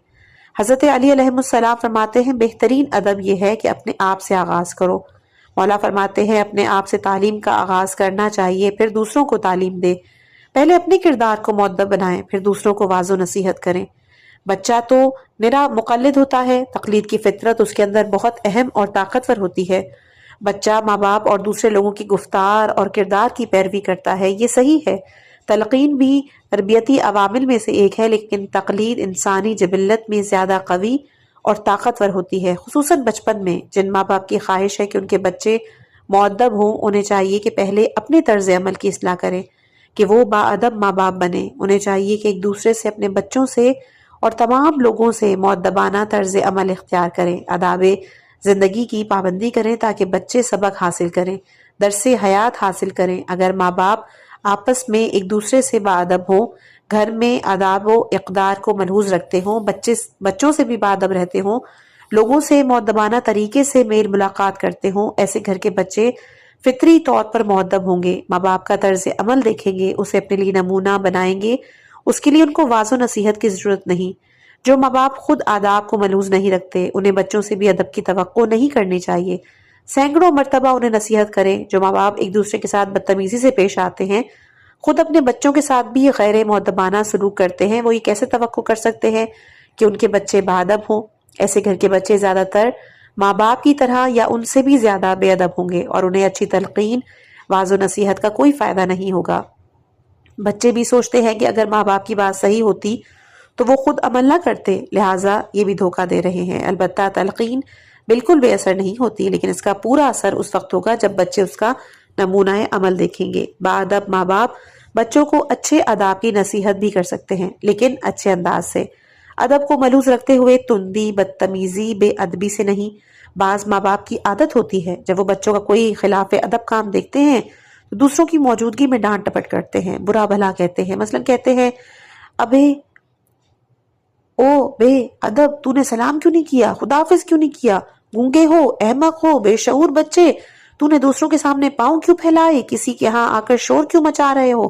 S1: حضرت علی علیہ السلام فرماتے ہیں بہترین ادب یہ ہے کہ اپنے آپ سے آغاز کرو۔ مولا فرماتے ہیں اپنے آپ سے تعلیم کا آغاز کرنا چاہیے، پھر دوسروں کو تعلیم دے۔ پہلے اپنے کردار کو مؤدب بنائیں، پھر دوسروں کو واعظ و نصیحت کریں۔ بچہ تو نرا مقلد ہوتا ہے، تقلید کی فطرت اس کے اندر بہت اہم اور طاقتور ہوتی ہے۔ بچہ ماں باپ اور دوسرے لوگوں کی گفتار اور کردار کی پیروی کرتا ہے، یہ صحیح ہے۔ تلقین بھی تربیتی عوامل میں سے ایک ہے، لیکن تقلید انسانی جبلت میں زیادہ قوی اور طاقتور ہوتی ہے، خصوصاً بچپن میں۔ جن ماں باپ کی خواہش ہے کہ ان کے بچے مؤدب ہوں، انہیں چاہیے کہ پہلے اپنے طرز عمل کی اصلاح کریں کہ وہ باادب ماں باپ بنیں۔ انہیں چاہیے کہ ایک دوسرے سے، اپنے بچوں سے اور تمام لوگوں سے مؤدبانہ طرز عمل اختیار کریں، آداب زندگی کی پابندی کریں تاکہ بچے سبق حاصل کریں، درس حیات حاصل کریں۔ اگر ماں باپ آپس میں ایک دوسرے سے باادب ہوں، گھر میں آداب و اقدار کو ملحوظ رکھتے ہوں، بچوں سے بھی باادب رہتے ہوں، لوگوں سے مؤدبانہ طریقے سے میل ملاقات کرتے ہوں، ایسے گھر کے بچے فطری طور پر مؤدب ہوں گے۔ ماں باپ کا طرز عمل دیکھیں گے، اسے اپنے لیے نمونہ بنائیں گے، اس کے لیے ان کو واعظ و نصیحت کی ضرورت نہیں۔ جو ماں باپ خود آداب کو ملحوظ نہیں رکھتے، انہیں بچوں سے بھی ادب کی توقع نہیں کرنی چاہیے۔ سینکڑوں مرتبہ انہیں نصیحت کریں۔ جو ماں باپ ایک دوسرے کے ساتھ بدتمیزی سے پیش آتے ہیں، خود اپنے بچوں کے ساتھ بھی غیر مؤدبانہ سلوک کرتے ہیں، وہ یہ کیسے توقع کر سکتے ہیں کہ ان کے بچے باادب ہوں؟ ایسے گھر کے بچے زیادہ تر ماں باپ کی طرح یا ان سے بھی زیادہ بے ادب ہوں گے، اور انہیں اچھی تلقین، واعظ و نصیحت کا کوئی فائدہ نہیں ہوگا۔ بچے بھی سوچتے ہیں کہ اگر ماں باپ کی بات صحیح ہوتی تو وہ خود عمل نہ کرتے، لہٰذا یہ بھی دھوکہ دے رہے ہیں۔ البتہ تلقین بالکل بے اثر نہیں ہوتی، لیکن اس کا پورا اثر اس وقت ہوگا جب بچے اس کا نمونہ عمل دیکھیں گے۔ باادب ماں باپ بچوں کو اچھے آداب کی نصیحت بھی کر سکتے ہیں، لیکن اچھے انداز سے، ادب کو ملحوظ رکھتے ہوئے، تندی، بدتمیزی، بے ادبی سے نہیں۔ بعض ماں باپ کی عادت ہوتی ہے جب وہ بچوں کا کوئی خلاف ادب کام دیکھتے ہیں تو دوسروں کی موجودگی میں ڈانٹ ٹپٹ کرتے ہیں، برا بھلا کہتے ہیں۔ مثلا کہتے ہیں ابے او بے ادب، تو نے سلام کیوں نہیں کیا، خداحافظ کیوں نہیں کیا، گونگے ہو، احمق ہو، بے شعور بچے، تو نے دوسروں کے سامنے پاؤں کیوں پھیلائے، کسی کے ہاں آ کر شور کیوں مچا رہے ہو،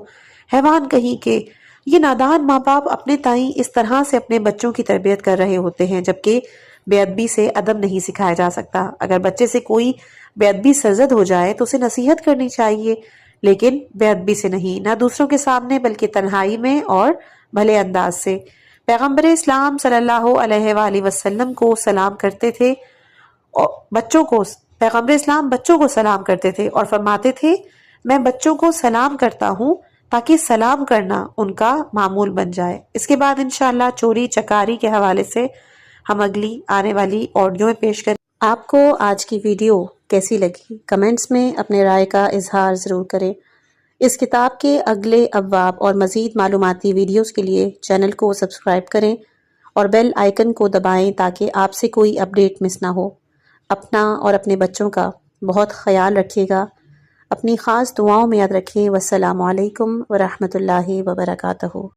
S1: حیوان کہیں کے۔ یہ نادان ماں باپ اپنے تئیں اس طرح سے اپنے بچوں کی تربیت کر رہے ہوتے ہیں، جبکہ بے ادبی سے ادب نہیں سکھایا جا سکتا۔ اگر بچے سے کوئی بے ادبی سرزد ہو جائے تو اسے نصیحت کرنی چاہیے، لیکن بے ادبی سے نہیں، نہ دوسروں کے سامنے بلکہ تنہائی میں اور بھلے انداز سے۔ پیغمبر اسلام صلی اللہ علیہ وآلہ وسلم کو سلام کرتے تھے اور پیغمبر اسلام بچوں کو سلام کرتے تھے اور فرماتے تھے میں بچوں کو سلام کرتا ہوں تاکہ سلام کرنا ان کا معمول بن جائے۔ اس کے بعد انشاءاللہ چوری چکاری کے حوالے سے ہم اگلی آنے والی آڈیو میں پیش کریں۔ آپ کو آج کی ویڈیو کیسی لگی؟ کمنٹس میں اپنے رائے کا اظہار ضرور کریں۔ اس کتاب کے اگلے ابواب اور مزید معلوماتی ویڈیوز کے لیے چینل کو سبسکرائب کریں اور بیل آئیکن کو دبائیں تاکہ آپ سے کوئی اپڈیٹ مس نہ ہو۔ اپنا اور اپنے بچوں کا بہت خیال رکھیے گا، اپنی خاص دعاؤں میں یاد رکھیں۔ والسلام علیکم ورحمۃ اللہ وبرکاتہ۔